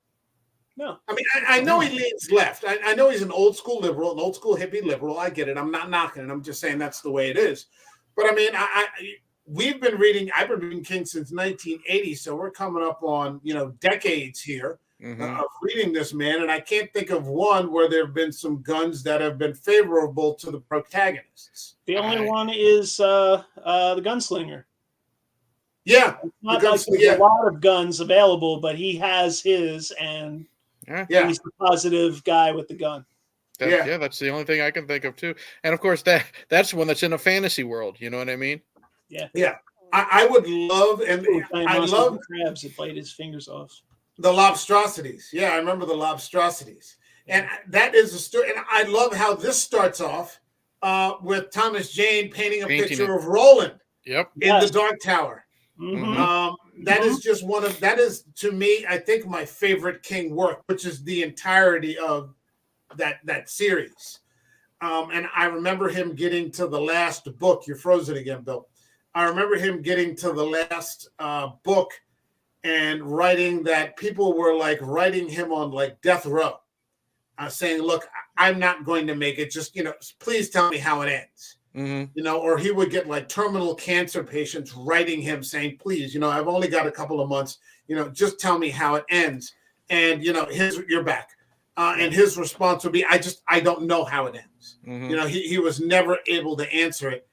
No. I mean, I know he leans left. I know he's an old school liberal, an old school hippie liberal. I get it. I'm not knocking it. I'm just saying that's the way it is. But I mean, I've been reading King since 1980, so we're coming up on, you know, decades here of reading this man, and I can't think of one where there have been some guns that have been favorable to the protagonists. The only one is the Gunslinger. Yeah, it's not like there's a lot of guns available, but he has his, and he's the positive guy with the gun. That's the only thing I can think of too. And of course, that's one that's in a fantasy world. You know what I mean? Yeah. I would love, and I love crabs that bite his fingers off. The lobstrosities. Yeah, I remember the lobstrosities, and that is a story. And I love how this starts off with Thomas Jane painting a picture of Roland. Yep. In the Dark Tower. That is just that is, to me, I think, my favorite King work, which is the entirety of that series. And I remember him getting to the last book. You're frozen again, Bill. I remember him getting to the last book and writing that people were like writing him on like death row, saying, look, I'm not going to make it. Just, you know, please tell me how it ends. You know, or he would get like terminal cancer patients writing him saying, please, you know, I've only got a couple of months, you know, just tell me how it ends. And, you know, you're back. And his response would be, I don't know how it ends. You know, he was never able to answer it.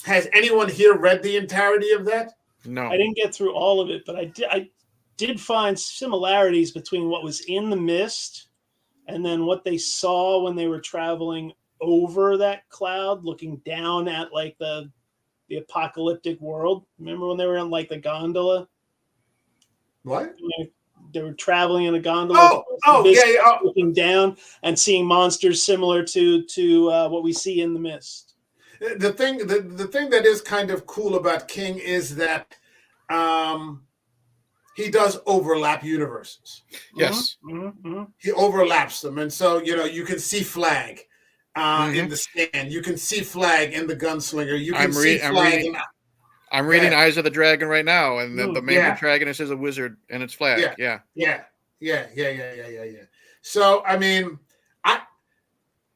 Has anyone here read the entirety of that? No. I didn't get through all of it, but I did find similarities between what was in the mist and then what they saw when they were traveling over that cloud, looking down at like the the apocalyptic world. Remember when they were on like the gondola? What? They were traveling in a gondola. Looking down and seeing monsters similar to what we see in The Mist. The thing that is kind of cool about King is that he does overlap universes. Yes. Mm-hmm. He overlaps them, and so you can see Flag in The Stand. You can see Flag in The Gunslinger. You can see Flag. I'm reading Eyes of the Dragon right now, and the main protagonist is a wizard, and it's Flag. Yeah. So I mean,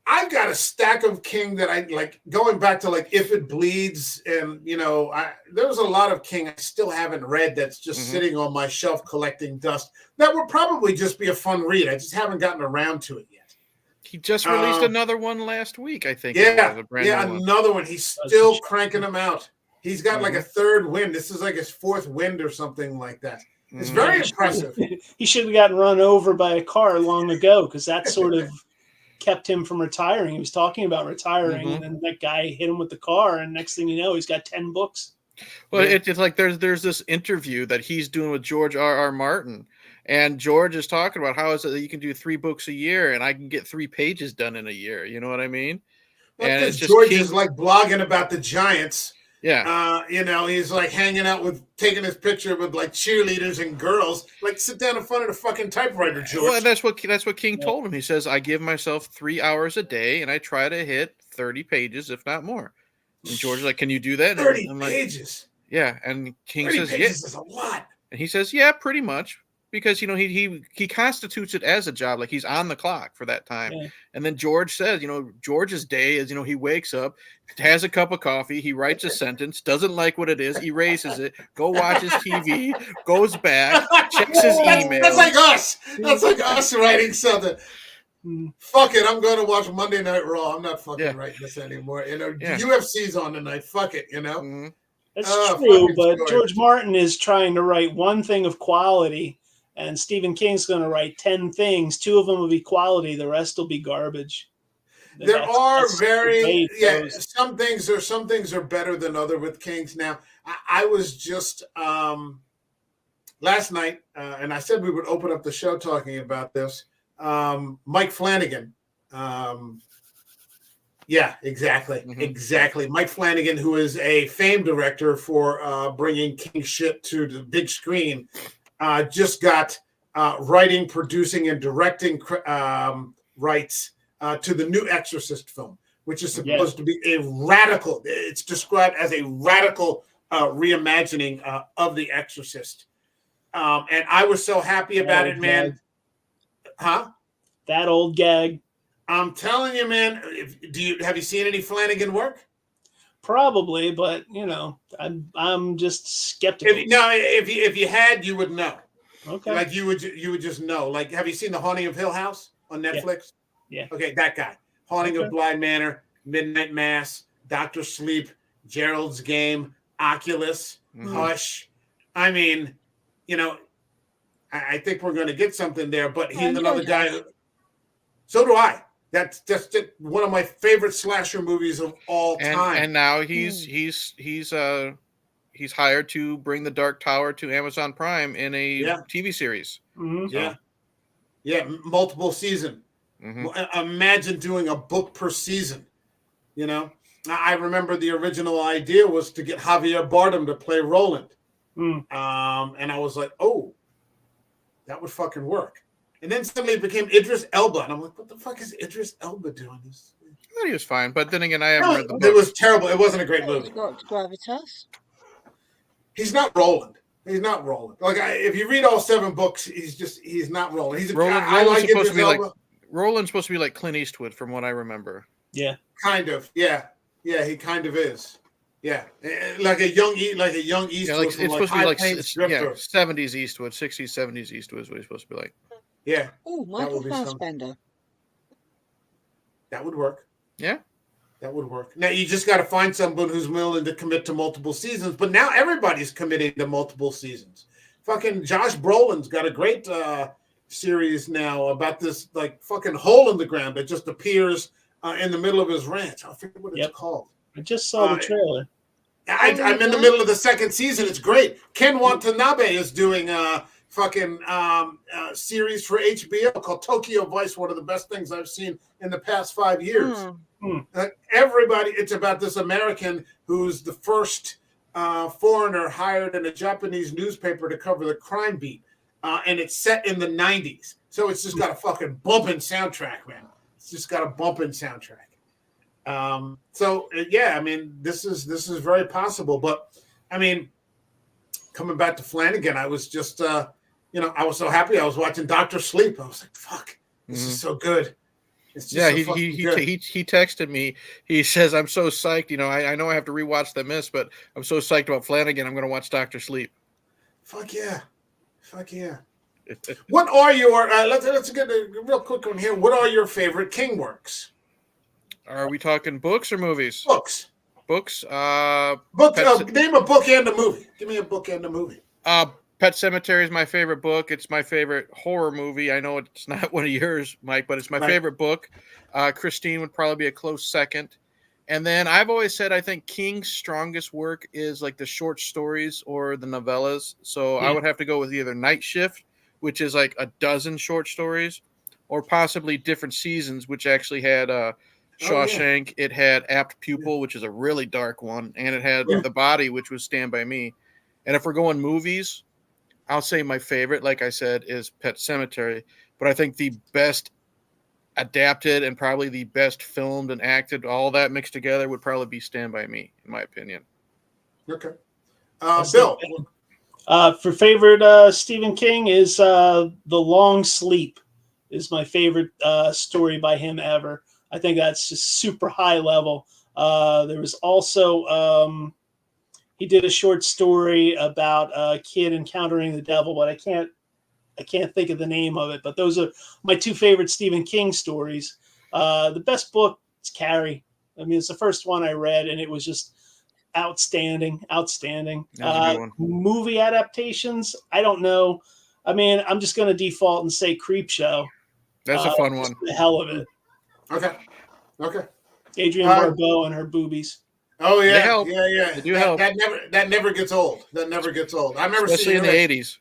I've got a stack of King that I like. Going back to like If It Bleeds, and there's a lot of King I still haven't read that's just sitting on my shelf collecting dust. That would probably just be a fun read. I just haven't gotten around to it yet. He just released another one last week, I think. Another one. He's still cranking them out. He's got like a third wind. This is like his fourth wind or something like that. It's very impressive. He should have gotten run over by a car long ago, because that sort of kept him from retiring. He was talking about retiring, and then that guy hit him with the car, and next thing you know, he's got 10 books. Well, it's like there's this interview that he's doing with George R.R. Martin, and George is talking about how is it that you can do 3 books a year, and I can get 3 pages done in a year. You know what I mean? And it's just George is like blogging about the Giants. Yeah. He's like hanging out taking his picture with like cheerleaders and girls. Like, sit down in front of the fucking typewriter, George. Well, that's what King told him. He says, I give myself 3 hours a day and I try to hit 30 pages, if not more. And George is like, can you do that? 30 pages. Yeah. And King 30 says, pages is a lot. And he says, yeah, pretty much. Because he constitutes it as a job, like he's on the clock for that time. Yeah. And then George says, George's day is, he wakes up, has a cup of coffee, he writes a sentence, doesn't like what it is, erases it, go watches TV, goes back, checks his email. That's like us. That's like us writing something. Fuck it, I'm going to watch Monday Night Raw. I'm not fucking writing this anymore. UFC's on tonight. Fuck it. That's true, but George Martin is trying to write one thing of quality. And Stephen King's going to write 10 things. 2 of them will be quality. The rest will be garbage. Some things are better than other with King's. Now, I was just last night, and I said we would open up the show talking about this. Mike Flanagan. Yeah, exactly. Exactly. Mike Flanagan, who is a famed director for bringing King shit to the big screen, just got writing, producing, and directing rights to the new Exorcist film, which is supposed to be it's described as a radical reimagining of The Exorcist. And I was so happy about it, man. Huh? That old gag. I'm telling you, man. Have you seen any Flanagan work? Probably, but I'm just skeptical. If you had, you would know. Okay. Like you would just know. Like, have you seen The Haunting of Hill House on Netflix? Yeah. Okay, that guy. Haunting of Bly Manor, Midnight Mass, Doctor Sleep, Gerald's Game, Oculus, Hush. I mean, I think we're going to get something there. But he's another guy. So do I. That's just one of my favorite slasher movies of all time. And now he's hired to bring The Dark Tower to Amazon Prime in a TV series. Yeah, multiple season. Imagine doing a book per season. I remember the original idea was to get Javier Bardem to play Roland. And I was like, oh, that would fucking work. And then suddenly it became Idris Elba. And I'm like, what the fuck is Idris Elba doing this? I thought he was fine. But then again, I haven't read the book. It was terrible. It wasn't a great movie. He's got gravitas. He's not Roland. Like, if you read all 7 books, he's not Roland. Roland's supposed to be like Clint Eastwood, from what I remember. Yeah. Kind of. Yeah. Yeah, he kind of is. Yeah, like a young Eastwood. Yeah, it's supposed to be like 70s Eastwood, 60s, 70s Eastwood is what he's supposed to be like. Yeah. Oh, Michael Fassbender. That would work. Yeah. That would work. Now, you just got to find someone who's willing to commit to multiple seasons. But now everybody's committing to multiple seasons. Fucking Josh Brolin's got a great series now about this like fucking hole in the ground that just appears in the middle of his ranch. I forget what it's called. I just saw the trailer. I'm in the middle of the second season. It's great. Ken Watanabe is doing a fucking series for HBO called Tokyo Vice. One of the best things I've seen in the past 5 years. Everybody, it's about this American who's the first foreigner hired in a Japanese newspaper to cover the crime beat, and it's set in the 90s. So it's just got a fucking bumping soundtrack, man. It's just got a bumping soundtrack. Yeah, I mean, this is very possible. But I mean, coming back to Flanagan, I was just I was so happy. I was watching Dr. Sleep. I was like, fuck, this is so good. It's just Yeah, so he good. texted me. He says, "I'm so psyched. I know I have to rewatch The Mist, but I'm so psyched about Flanagan. I'm going to watch Dr. Sleep." Fuck yeah. What are your let's get a real quick one here. What are your favorite King works? Are we talking books or movies? Books. Books. Name a book and a movie. Give me a book and a movie. Pet Sematary is my favorite book. It's my favorite horror movie. I know it's not one of yours, Mike, but it's my favorite book. Christine would probably be a close second. And then I've always said I think King's strongest work is like the short stories or the novellas. So I would have to go with either Night Shift, which is like a dozen short stories, or possibly Different Seasons, which actually had Shawshank. It had Apt Pupil, which is a really dark one, and it had The Body, which was Stand By Me. And if we're going movies, I'll say my favorite, like I said, is Pet Sematary. But I think the best adapted and probably the best filmed and acted, all that mixed together, would probably be Stand By Me, in my opinion. Okay. Bill. For favorite Stephen King is The Long Sleep is my favorite story by him ever. I think that's just super high level. There was also he did a short story about a kid encountering the devil, but I can't think of the name of it. But those are my two favorite Stephen King stories. The best book is Carrie. I mean, it's the first one I read, and it was just outstanding. That's a good one. Movie adaptations, I don't know. I mean, I'm just going to default and say Creepshow. That's a fun one. The hell of it. Okay. Adrienne Barbeau and her boobies. Oh yeah, They help. yeah. They do help. That never gets old. I remember Especially seeing in her. the 80s.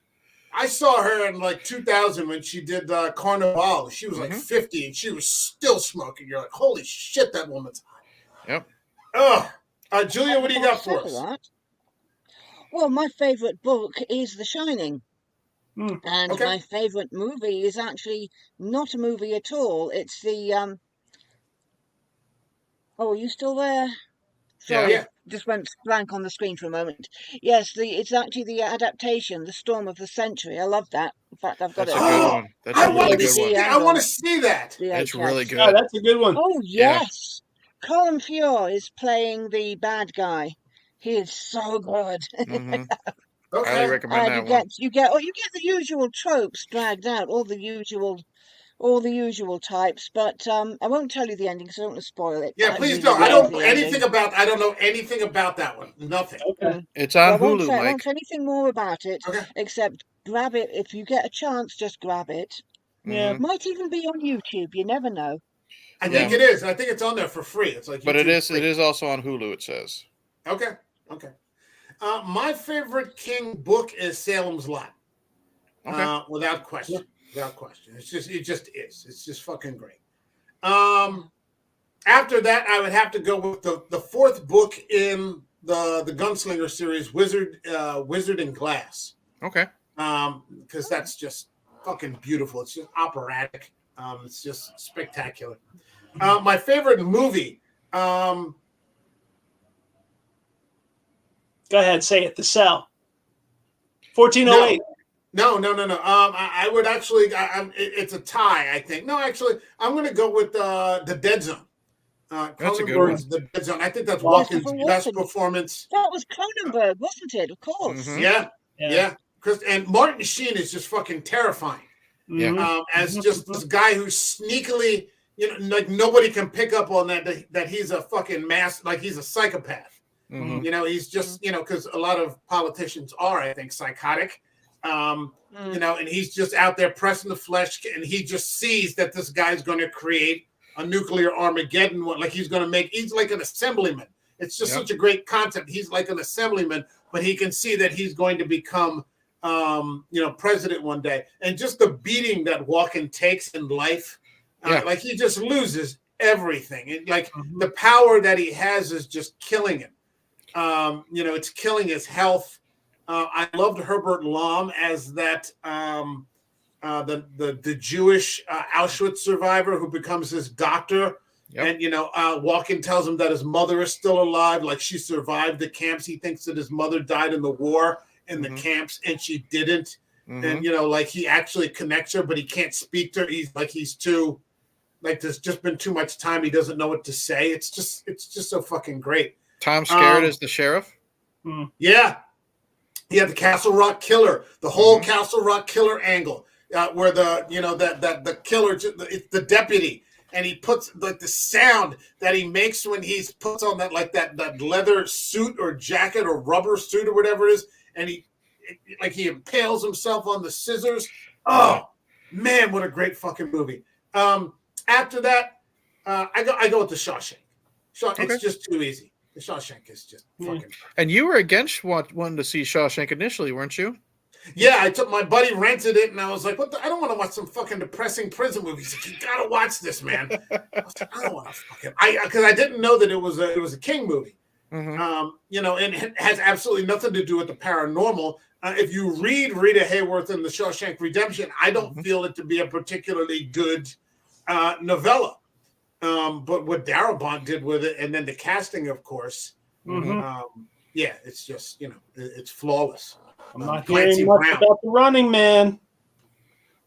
I saw her in like 2000 when she did Carnival. She was like 50 and she was still smoking. You're like, holy shit, that woman's hot. Yep. Julia, what do you got for us? Well, my favorite book is The Shining. And Okay. my favorite movie is actually not a movie at all. It's the oh, are you still there? Sorry, Yeah. just went blank on the screen for a moment. Yes, it's actually the adaptation, The Storm of the Century. I love that. In fact, I've got That's it. a good one. That's I a really want to good see. one. I want to see that. It's really good. Oh, that's a good one. Oh Yeah. yes, Colin Feore is playing the bad guy. He is so good. Mhm. Okay. Highly recommend that one. you get the usual tropes dragged out, all the usual types, but I won't tell you the ending because I don't want to spoil it. Yeah, I please really don't. like I don't the know anything about that one. Nothing. Okay. It's Well, on I won't Hulu, say, I Mike. won't say anything more about it, Okay. except grab it if you get a chance. Just grab it. Yeah. Might even be on YouTube. You never know. I think it is. I think it's on there for free. It's like But it YouTube free. is also on Hulu, it says. Okay. My favorite King book is Salem's Lot. Okay. Without question. Without question. It just is. It's just fucking great. After that, I would have to go with the fourth book in the Gunslinger series, Wizard in Glass. Okay. Because that's just fucking beautiful. It's just operatic. It's just spectacular. My favorite movie. Go ahead, say it. The Cell. 1408. No. I would actually. It's a tie, I think. No, actually, I'm going to go with the Dead Zone. That's a good one. The Dead Zone. I think that's Christopher Walken's best Walken. performance. That was Cronenberg, wasn't it? Of course. Mhm. Yeah. And Martin Sheen is just fucking terrifying. Yeah. As just this guy who's sneakily, like nobody can pick up on that he's a fucking like he's a psychopath. Mhm. He's just, because a lot of politicians are, I think, psychotic. And he's just out there pressing the flesh, and he just sees that this guy's going to create a nuclear Armageddon. Like he's like an assemblyman. It's just such a great concept. He's like an assemblyman, but he can see that he's going to become, president one day. And just the beating that Walken takes in life, like he just loses everything. And like the power that he has is just killing him. It's killing his health. I loved Herbert Lom as that the Jewish Auschwitz survivor who becomes his doctor. Yep. And Walken tells him that his mother is still alive, like she survived the camps. He thinks that his mother died in the war in the camps, and she didn't. And like he actually connects her, but he can't speak to her. He's too, like, there's just been too much time. He doesn't know what to say. It's just so fucking great. Tom Skerritt is the sheriff. Yeah, he had the Castle Rock Killer, the whole Castle Rock Killer angle, where the killer, it's the deputy. And he puts like the sound that he makes when he puts on that leather suit or jacket or rubber suit or whatever it is, and he impales himself on the scissors. Oh man, what a great fucking movie! After that, I go with The Shawshank. It's just too easy. The Shawshank is just fucking. And you were against wanting to see Shawshank initially, weren't you? Yeah, I took my buddy, rented it, and I was like, "What? I don't want to watch some fucking depressing prison movies. Like, you gotta watch this, man." I was like, "I don't want to fucking," because I didn't know that it was a King movie. And it has absolutely nothing to do with the paranormal. If you read Rita Hayworth in The Shawshank Redemption, I don't feel it to be a particularly good novella. But what Darabont did with it, and then the casting, of course, it's just it's flawless. I'm not hearing much about The Running Man.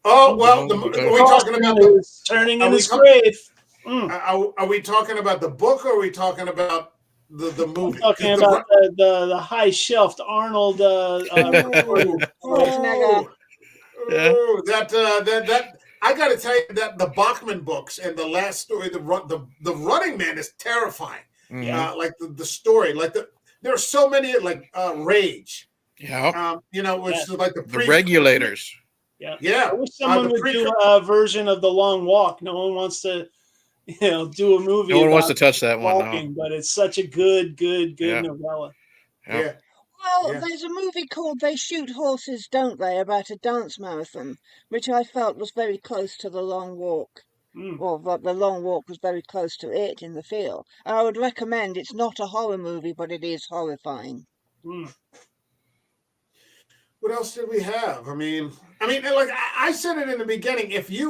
Oh, well, are we talking about turning in his grave? Are we talking about the book, or are we talking about the movie? I'm talking about the high-shelved Arnold. That I got to tell you that the Bachman books and the last story, the Running Man is terrifying. Like the story, there are so many Rage. Yeah. Which is like the Regulators. Yeah. I wish someone would do a version of The Long Walk. No one wants to, do a movie. No one wants to touch that walking, but it's such a good novella. Yeah. Well, there's a movie called They Shoot Horses, Don't They? About a dance marathon, which I felt was very close to The Long Walk. Or The Long Walk was very close to it in the feel. I would recommend. It's not a horror movie, but it is horrifying. What else did we have? I mean, like I said it in the beginning. If he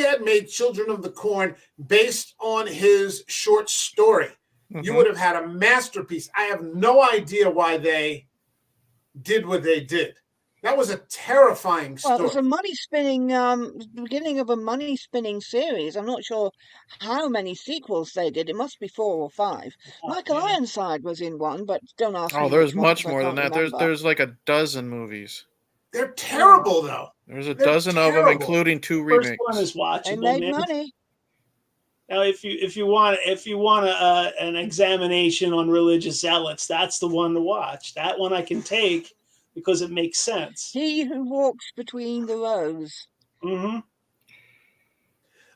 had made Children of the Corn based on his short story, you would have had a masterpiece. I have no idea why they did what they did. That was a terrifying story. Well, it was a money-spinning, beginning of a money-spinning series. I'm not sure how many sequels they did. It must be 4 or 5. Michael Ironside was in one, but don't ask me. Oh, there's much more than that. There's like a dozen movies. They're terrible, though. There's a dozen of them, including 2 remakes. First one is watchable. They made money. Now, if you want an examination on religious zealots, that's the one to watch. That one I can take, because it makes sense. He Who Walks Between the Rows.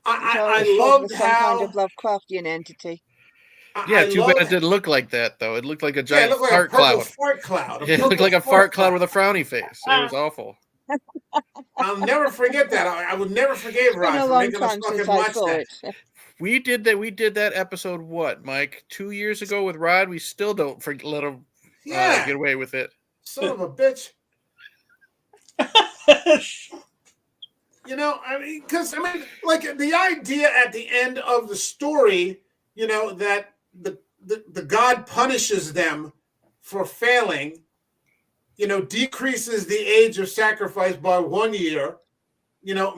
I loved some kind of Lovecraftian entity. Yeah, too bad it didn't look like that, though. It looked like a giant fart cloud. Fart cloud. Yeah, it looked like a fart cloud with a frowny face. It was awful. I'll never forget that. I would never forgive Rod for making us fucking watch that. We did that episode, what, Mike? 2 years ago with Rod? We still don't let him get away with it. Son of a bitch. Like the idea at the end of the story, that the God punishes them for failing, decreases the age of sacrifice by 1 year,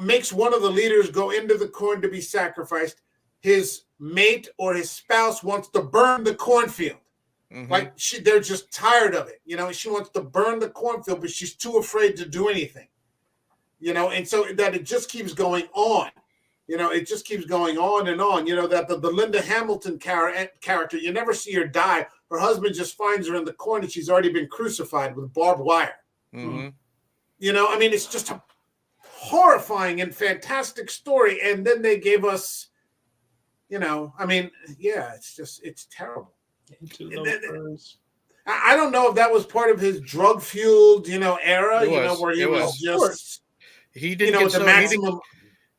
makes one of the leaders go into the corn to be sacrificed. His mate or his spouse wants to burn the cornfield. Like they're just tired of it. She wants to burn the cornfield, but she's too afraid to do anything. And so that it just keeps going on. It just keeps going on and on. That the Linda Hamilton character, you never see her die. Her husband just finds her in the corn and she's already been crucified with barbed wire. It's just a horrifying and fantastic story. And then they gave us, it's terrible. Into And the furs. I don't know if that was part of his drug-fueled, era, It was. where he It was was. just, He didn't get with the so maximum.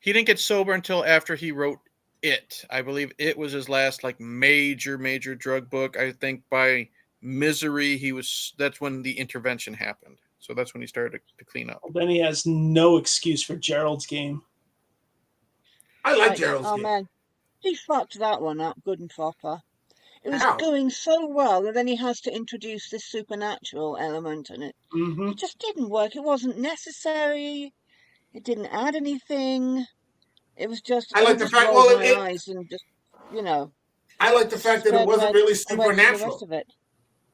he didn't get sober until after he wrote It. I believe It was his last like major drug book. I think by Misery that's when the intervention happened. So that's when he started to clean up. Well, then he has no excuse for Gerald's Game. I like Gerald's Oh Game. man, he fucked that one up good and proper. It was How? going so well, and then he has to introduce this supernatural element, and it Mm-hmm. just didn't work. It wasn't necessary. It didn't add anything. It was just, I I like the just fact. rolled Well, my eyes and just, you know, I like the fact that it sped wasn't ahead really and went through the rest supernatural. of it.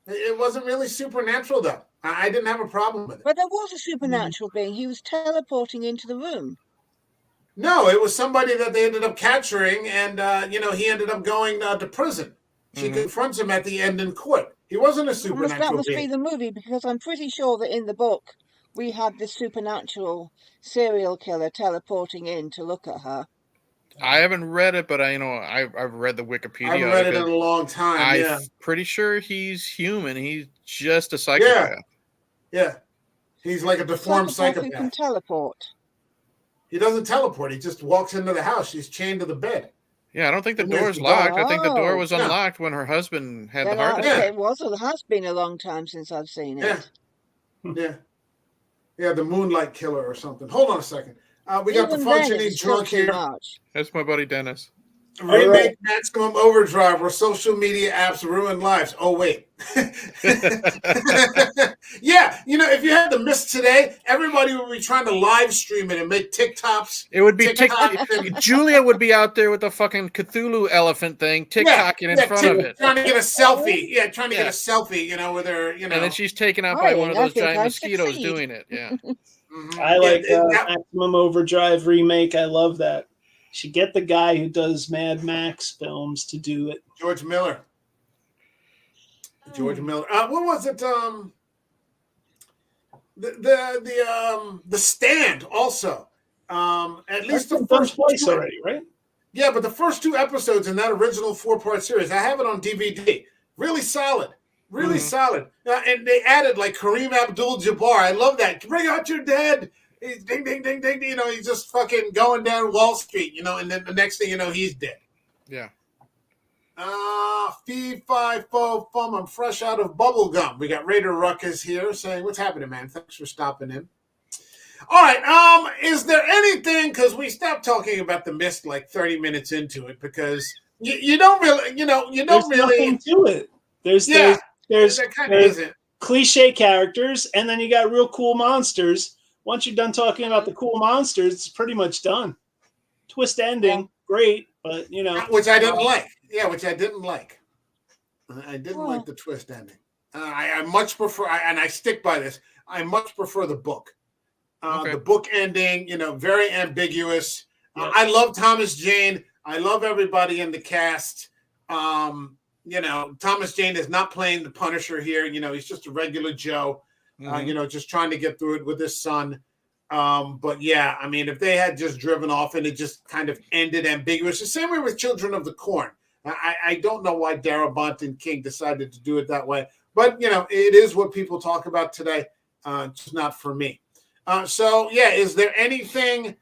It wasn't really supernatural, though. I didn't have a problem with it. But there was a supernatural being. He was teleporting into the room. No, it was somebody that they ended up capturing, and he ended up going to prison. She Mhm. confronts him at the end in court. He wasn't a That supernatural must be being. the movie, because I'm pretty sure that in the book we had this supernatural serial killer teleporting in to look at her. I haven't read it, but I've read the I Wikipedia haven't of read it. it in a long time. I'm Yeah, pretty sure he's human. He's just a yeah, psychopath. yeah. He's like a A deformed psychopath who can psychopath. teleport. He doesn't teleport. He just walks into the house. She's chained to the bed. Yeah, I don't think the And there's door's the dog. locked. I think the door Oh, was Yeah, unlocked when her husband had the then heart I, attack. yeah, it was, or it has been a long time since I've seen yeah, it. yeah, yeah. The Moonlight Killer or something. Hold on a second. We got the Even then, it functioning was still drunk too here. much. That's my buddy Dennis. Remake Maximum Overdrive, where social media apps ruin lives. Oh, wait. Yeah, if you had the Mist today, everybody would be trying to live stream it and make TikToks. It would be TikTok. Julia would be out there with the fucking Cthulhu elephant thing, Yeah, TikToking in front of it. trying to get a selfie. Yeah, trying to get Yeah. a selfie, with her, And then she's taken out by one of I those think giant I mosquitoes succeed. doing it. Yeah. I Yeah, like that- Maximum Overdrive remake. I love that. Should get the guy who does Mad Max films to do it. George Miller. George Miller. What was it? The Stand also. At least the That's been done first twice two, already, right? yeah, but the first 2 episodes in that original 4-part series, I have it on DVD. Really solid, really Mhm. solid. And they added like Kareem Abdul-Jabbar. I love that. Bring out your dead. He's ding, ding, ding, ding. He's just fucking going down Wall Street. And then the next thing you know, he's dead. Yeah. Fee, fi, fo, fum. I'm fresh out of bubble gum. We got Raider Ruckus here saying, "What's happening, man? Thanks for stopping in." All right. Is there anything? Because we stopped talking about the Mist like 30 minutes into it because you don't really, you don't There's really. nothing to it. There's Yeah, there's that kind of there's isn't. cliche characters, and then you got real cool monsters. Once you're done talking about the cool monsters, it's pretty much done. Twist ending, great, but Which I didn't like. Yeah, which I didn't like. I didn't like Well, the twist ending. I much prefer, and I stick by this. I much prefer the book. Okay. The book ending, very ambiguous. Yep. I love Thomas Jane. I love everybody in the cast. Thomas Jane is not playing the Punisher here. He's just a regular Joe. Mhm. Just trying to get through it with his son. But yeah, I mean, if they had just driven off and it just kind of ended ambiguous, the same way with Children of the Corn. I don't know why Darabont and King decided to do it that way, but it is what people talk about today. Just not for me. So yeah, is there anything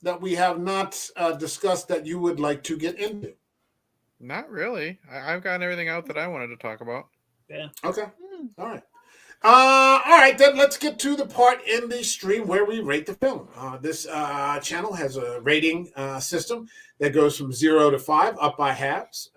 that we have not discussed that you would like to get into? Not really. I've gotten everything out that I wanted to talk about. Okay. All right. All right, then let's get to the part in the stream where we rate the film. This channel has a rating system that goes from 0 to 5, up by halves.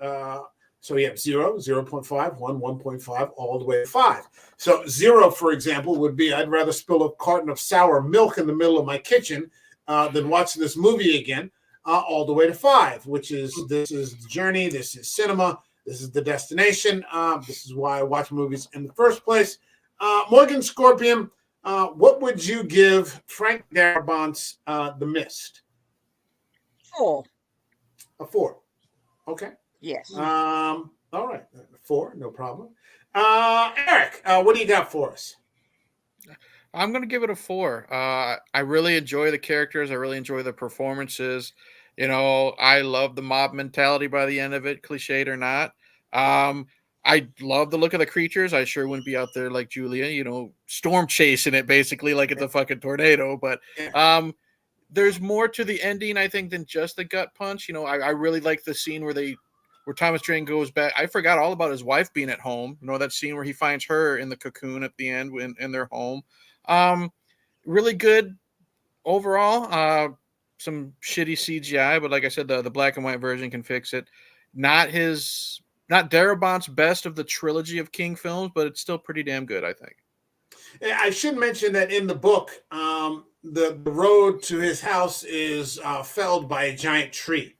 So you have 0, 0.5, 1, 1.5, all the way to 5. So 0, for example, would be I'd rather spill a carton of sour milk in the middle of my kitchen than watch this movie again, all the way to 5, which is this is the journey, this is cinema, this is the destination. This is why I watch movies in the first place. Morgan Scorpion, what would you give Frank Darabont's The Mist? 4. A 4. Okay. Yes. All right. 4, no problem. Eric, what do you got for us? I'm going to give it a 4. I really enjoy the characters. I really enjoy the performances. I love the mob mentality by the end of it, cliched or not. I love the look of the creatures. I sure wouldn't be out there like Julia, storm chasing it basically like it's a fucking tornado. But there's more to the ending, I think, than just the gut punch. I really like the scene where Thomas Jane goes back. I forgot all about his wife being at home. That scene where he finds her in the cocoon at the end in their home. Really good overall. Some shitty CGI, but like I said, the black and white version can fix it. Not Darabont's best of the trilogy of King films, but it's still pretty damn good, I think. I should mention that in the book, the road to his house is felled by a giant tree.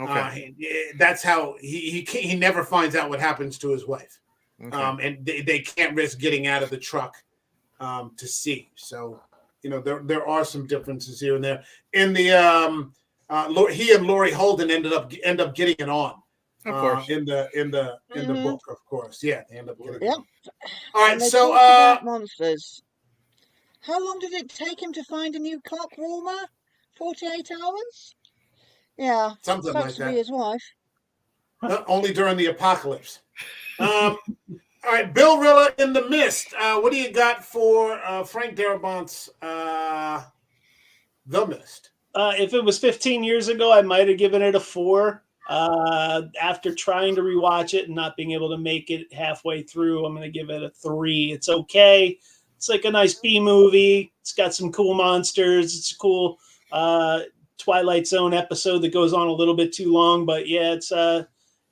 Okay. That's how he never finds out what happens to his wife. Okay. And they can't risk getting out of the truck to see. So, there are some differences here and there. In the he and Laurie Holden end up getting it on. Of course. In the book, of course. Yeah, they end up getting it Yep. on. All right, so about monsters. How long did it take him to find a new cock warmer? 48 hours? Yeah. something like Sucks to be that. his wife. Only during the apocalypse. All right, Bill Rilla in the Mist. What do you got for Frank Darabont's The Mist? If it was 15 years ago, I might have given it a 4. After trying to rewatch it and not being able to make it halfway through, I'm going to give it a 3. It's okay. It's like a nice B movie. It's got some cool monsters. It's a cool Twilight Zone episode that goes on a little bit too long, but yeah,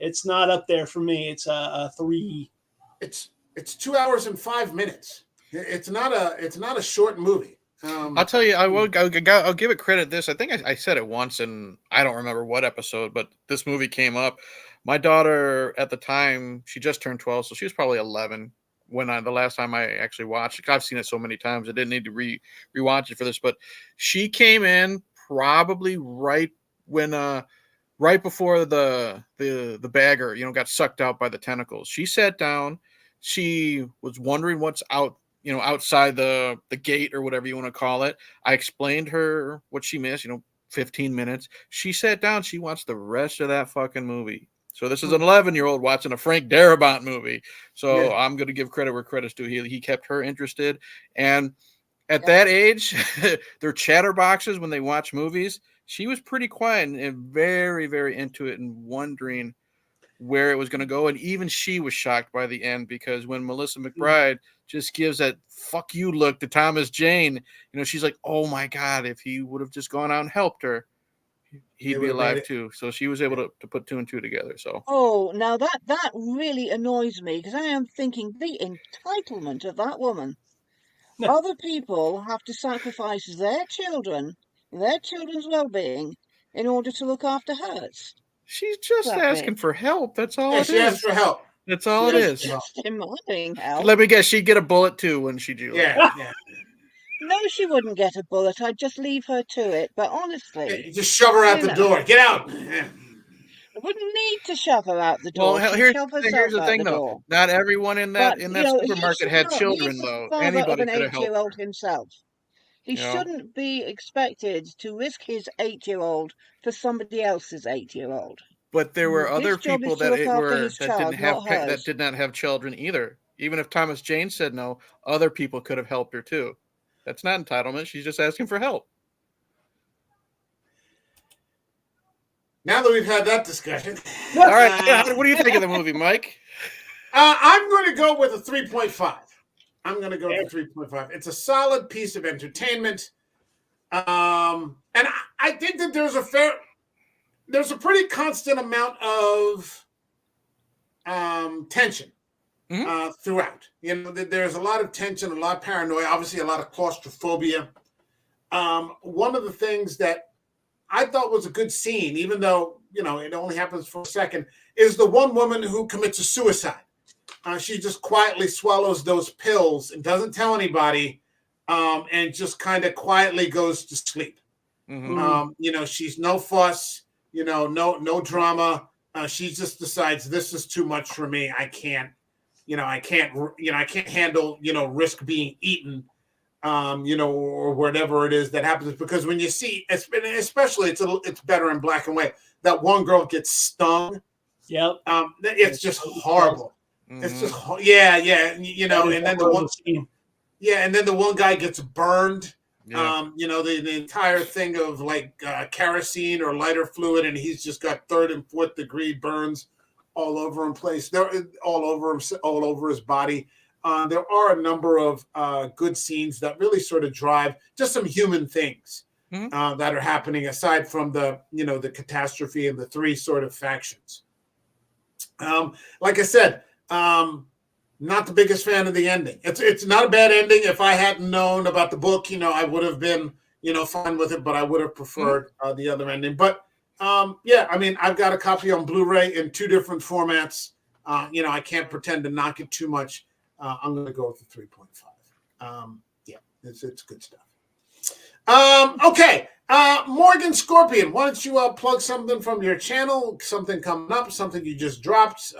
it's not up there for me. It's a 3. It's 2 hours and 5 minutes. It's not a short movie. I'll tell you, I'll give it credit. This, I think I said it once, and I don't remember what episode, but this movie came up. My daughter at the time, she just turned 12, so she was probably 11 when the last time I actually watched it. I've seen it so many times, I didn't need to rewatch it for this. But she came in probably right before the bagger, got sucked out by the tentacles. She sat down. She was wondering what's outside the gate or whatever you want to call it. I explained her what she missed, 15 minutes. She sat down. She watched the rest of that fucking movie. So this is an 11-year-old watching a Frank Darabont movie. So yeah. I'm going to give credit where credit's due. He kept her interested. And at that age, their chatterboxes when they watch movies, she was pretty quiet and very, very into it and wondering where it was going to go. And even she was shocked by the end, because when Melissa McBride just gives that fuck you look to Thomas Jane, she's like, oh my God, if he would have just gone out and helped her, he'd be alive too. So she was able to put 2 and 2 together. So now that really annoys me, because I am thinking the entitlement of that woman. Other people have to sacrifice their children's well-being in order to look after hers. She's just asking for help. That's all it is. She asked for help. That's all it is. Just demanding help. Let me guess, she'd get a bullet too when she do. Yeah. No, she wouldn't get a bullet. I'd just leave her to it. But honestly, just shove her out the door. Get out. I wouldn't need to shove her out the door. Well, here's the thing, though. Not everyone in that supermarket had children, though. Anybody could have helped. 8-year-old himself. He shouldn't be expected to risk his 8-year-old for somebody else's 8-year-old. But there were other people that did not have children either. Even if Thomas Jane said no, other people could have helped her too. That's not entitlement. She's just asking for help. Now that we've had that discussion. All right. What do you think of the movie, Mike? I'm going to go with a 3.5. I'm going to go with 3.5. It's a solid piece of entertainment. And I think that there's a pretty constant amount of tension throughout. There's a lot of tension, a lot of paranoia, obviously a lot of claustrophobia. One of the things that I thought was a good scene, even though, it only happens for a second, is the one woman who commits a suicide. She just quietly swallows those pills and doesn't tell anybody, and just kind of quietly goes to sleep. Mm-hmm. She's no fuss, no drama. She just decides this is too much for me. I can't handle, risk being eaten. or whatever it is that happens. Because when you see, especially it's better in black and white. That one girl gets stung. Yep. It's just horrible. Mhm. It's just yeah, and then the one scene. yeah, and then the one guy gets burned. Yeah. The entire thing of like kerosene or lighter fluid, and he's just got 3rd and 4th degree burns all over him place. They're all over his body. There are a number of good scenes that really sort of drive just some human things that are happening aside from the catastrophe and the 3 sort of factions. Like I said, not the biggest fan of the ending. It's not a bad ending. If I hadn't known about the book, I would have been, fine with it, but I would have preferred the other ending. But I've got a copy on Blu-ray in 2 different formats. I can't pretend to knock it too much. I'm going to go with the 3.5. It's good stuff. Okay. Morgan Scorpion, why don't you plug something from your channel, something coming up, something you just dropped?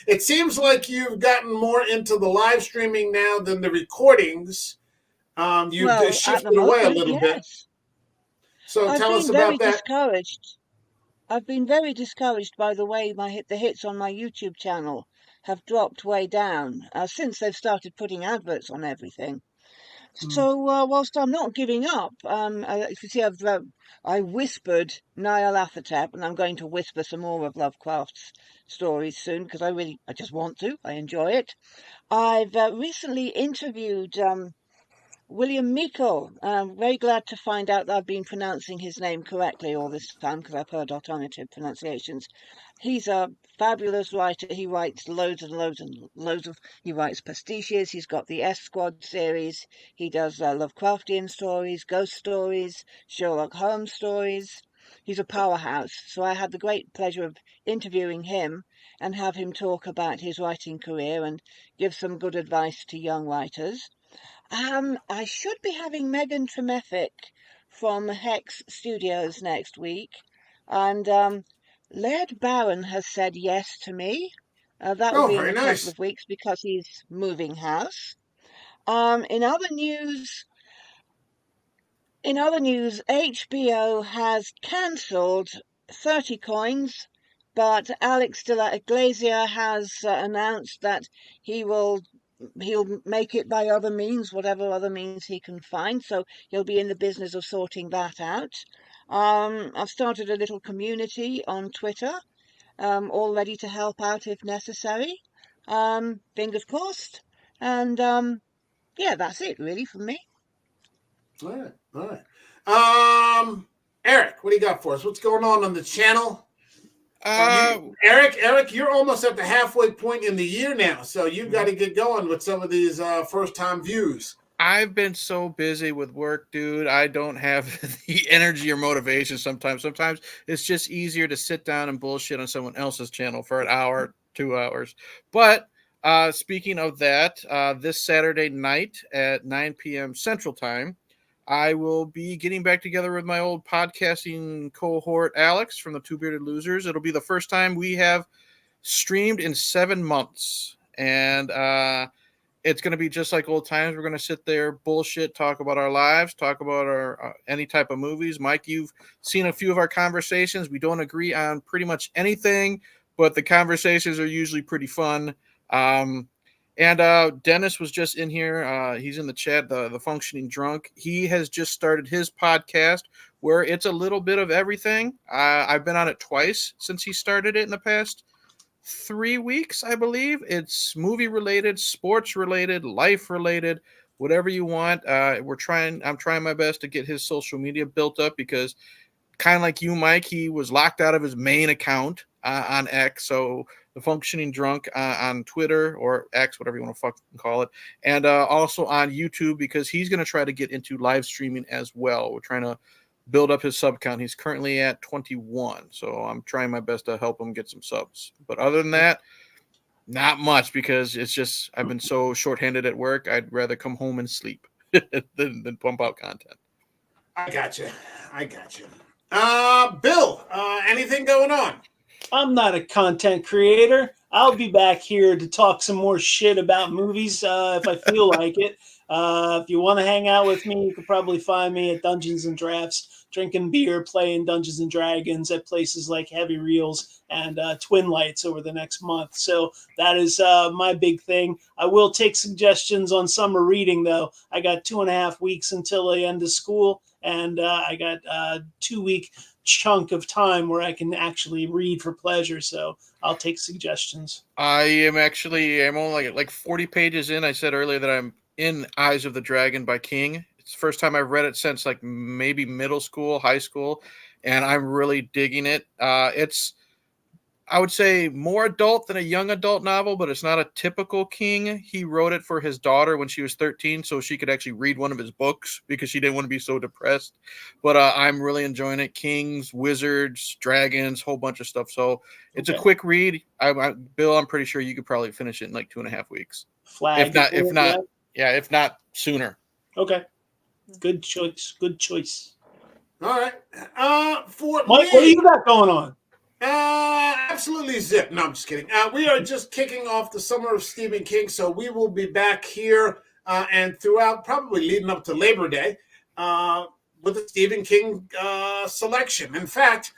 It seems like you've gotten more into the live streaming now than the recordings. You've shifted away a little bit. So tell us about that. I've been very discouraged by the way the hits on my YouTube channel have dropped way down since they've started putting adverts on everything. So whilst I'm not giving up, you can see I whispered Niall Athertap, and I'm going to whisper some more of Lovecraft's stories soon because I just want to. I enjoy it. I've recently interviewed William Meikle. I'm very glad to find out that I've been pronouncing his name correctly all this time because I've heard alternative pronunciations. He's a fabulous writer. He writes loads and loads and loads of. He writes pastiches. He's got the S Squad series. He does Lovecraftian stories, ghost stories, Sherlock Holmes stories. He's a powerhouse. So I had the great pleasure of interviewing him and have him talk about his writing career and give some good advice to young writers. I should be having Megan Tremethick from Hex Studios next week, and Laird Barron has said yes to me. That will be in a couple of weeks because he's moving house. In other news, HBO has cancelled 30 Coins, but Alex de la Iglesia has announced that he'll make it by other means, whatever other means he can find. So he'll be in the business of sorting that out. I've started a little community on Twitter, all ready to help out if necessary. Fingers crossed. And that's it really from me. All right. Eric, what do you got for us? What's going on the channel? Eric, you're almost at the halfway point in the year now, so you've got to get going with some of these first-time views. I've been so busy with work, dude. I don't have the energy or motivation sometimes. Sometimes it's just easier to sit down and bullshit on someone else's channel for an hour, 2 hours. But speaking of that, this Saturday night at 9 p.m. Central Time, I will be getting back together with my old podcasting cohort, Alex, from the Two Bearded Losers. It'll be the first time we have streamed in 7 months. And it's going to be just like old times. We're going to sit there, bullshit, talk about our lives, talk about our any type of movies. Mike, you've seen a few of our conversations. We don't agree on pretty much anything, but the conversations are usually pretty fun. And Dennis was just in here. He's in the chat, the Functioning Drunk. He has just started his podcast where it's a little bit of everything. I've been on it twice since he started it in the past 3 weeks, I believe. It's movie related, sports related, life related, whatever you want. I'm trying my best to get his social media built up because kind of like you, Mike, he was locked out of his main account on X. So the Functioning Drunk on Twitter or X, whatever you want to fucking call it. And also on YouTube because he's going to try to get into live streaming as well. We're trying to build up his sub count. He's currently at 21. So I'm trying my best to help him get some subs. But other than that, not much because it's just I've been so shorthanded at work. I'd rather come home and sleep than pump out content. I got you. Bill, anything going on? I'm not a content creator. I'll be back here to talk some more shit about movies if I feel like it. If you want to hang out with me, you could probably find me at Dungeons and Drafts, drinking beer, playing Dungeons and Dragons at places like Heavy Reels and Twin Lights over the next month. So that is my big thing. I will take suggestions on summer reading, though. I got 2.5 weeks until the end of school, and I got a 2-week chunk of time where I can actually read for pleasure. So I'll take suggestions. I'm only like 40 pages in. I said earlier that I'm in Eyes of the Dragon by King. It's the first time I've read it since like maybe middle school, high school, and I'm really digging it. It's, I would say, more adult than a young adult novel, but it's not a typical King. He wrote it for his daughter when she was 13 so she could actually read one of his books because she didn't want to be so depressed. But I'm really enjoying it. Kings, wizards, dragons, whole bunch of stuff. So it's a quick read. Bill, I'm pretty sure you could probably finish it in like 2.5 weeks. Flag. If not sooner. Okay. Good choice. Good choice. All right. For Mike, me, what do you got going on? absolutely zip. No, I'm just kidding. We are just kicking off the summer of Stephen King, so we will be back here and throughout, probably leading up to Labor Day, with a Stephen King selection. In fact,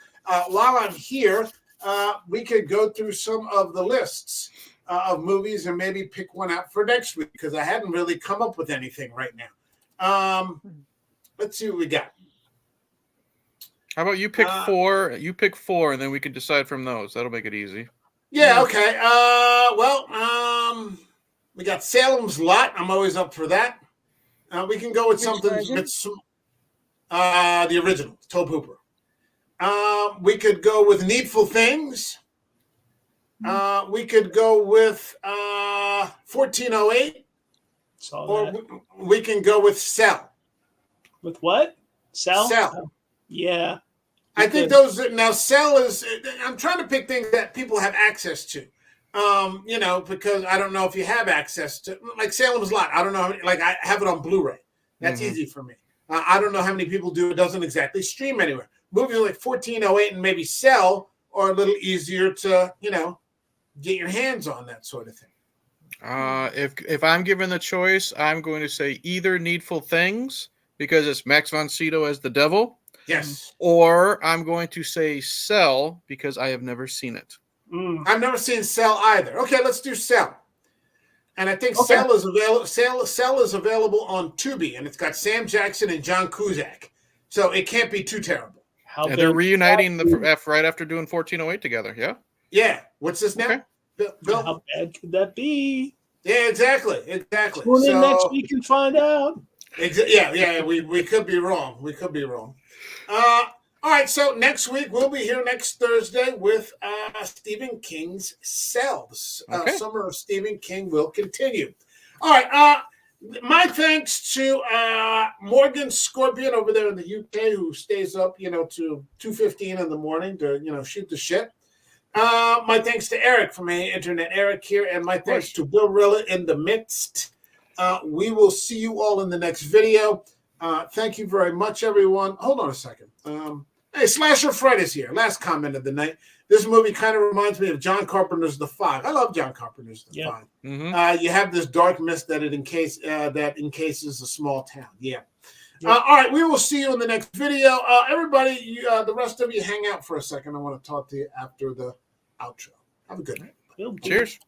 while I'm here, we could go through some of the lists of movies and maybe pick one out for next week because I hadn't really come up with anything right now. Let's see what we got. How about you pick four? You pick four, and then we can decide from those. That'll make it easy. Yeah, okay. We got Salem's Lot. I'm always up for that. We can go with something that's the original, Tobe Hooper. We could go with Needful Things. We could go with 1408. Or we can go with Cell. With what? Cell? Cell. Yeah. I think those now Cell is. I'm trying to pick things that people have access to, because I don't know if you have access to like Salem's Lot. I don't know. Like I have it on Blu-ray. That's easy for me. I don't know how many people do. It doesn't exactly stream anywhere. Movies like 1408 and maybe Cell are a little easier to get your hands on, that sort of thing. If I'm given the choice, I'm going to say either Needful Things because it's Max von Sydow as the devil. Yes. Or I'm going to say Cell because I have never seen it. I've never seen Cell either. Okay, let's do Cell. And I think Cell is available. Cell is available on Tubi, and it's got Sam Jackson and John Cusack, so it can't be too terrible. They're reuniting right after doing 1408 together. Yeah. Yeah. What's this now? Okay. Bill? How bad could that be? Yeah, exactly. Tune in next week and find out. Yeah. We could be wrong. All right, so next week we'll be here next Thursday with Stephen King's Cells. Summer of Stephen King will continue. All right, my thanks to Morgan Scorpion over there in the UK who stays up, to 2:15 in the morning to, shoot the shit. My thanks to Eric from Internet Eric here, and my thanks to Bill Rilla in the midst. We will see you all in the next video. Thank you very much, everyone. Hold on a second. Hey, Slasher Fred is here. Last comment of the night. This movie kind of reminds me of John Carpenter's The Fog. I love John Carpenter's The Fog. Mm-hmm. You have this dark mist that encases a small town. Yeah. All right, we will see you in the next video. Everybody, the rest of you, hang out for a second. I want to talk to you after the outro. Have a good night. Cheers.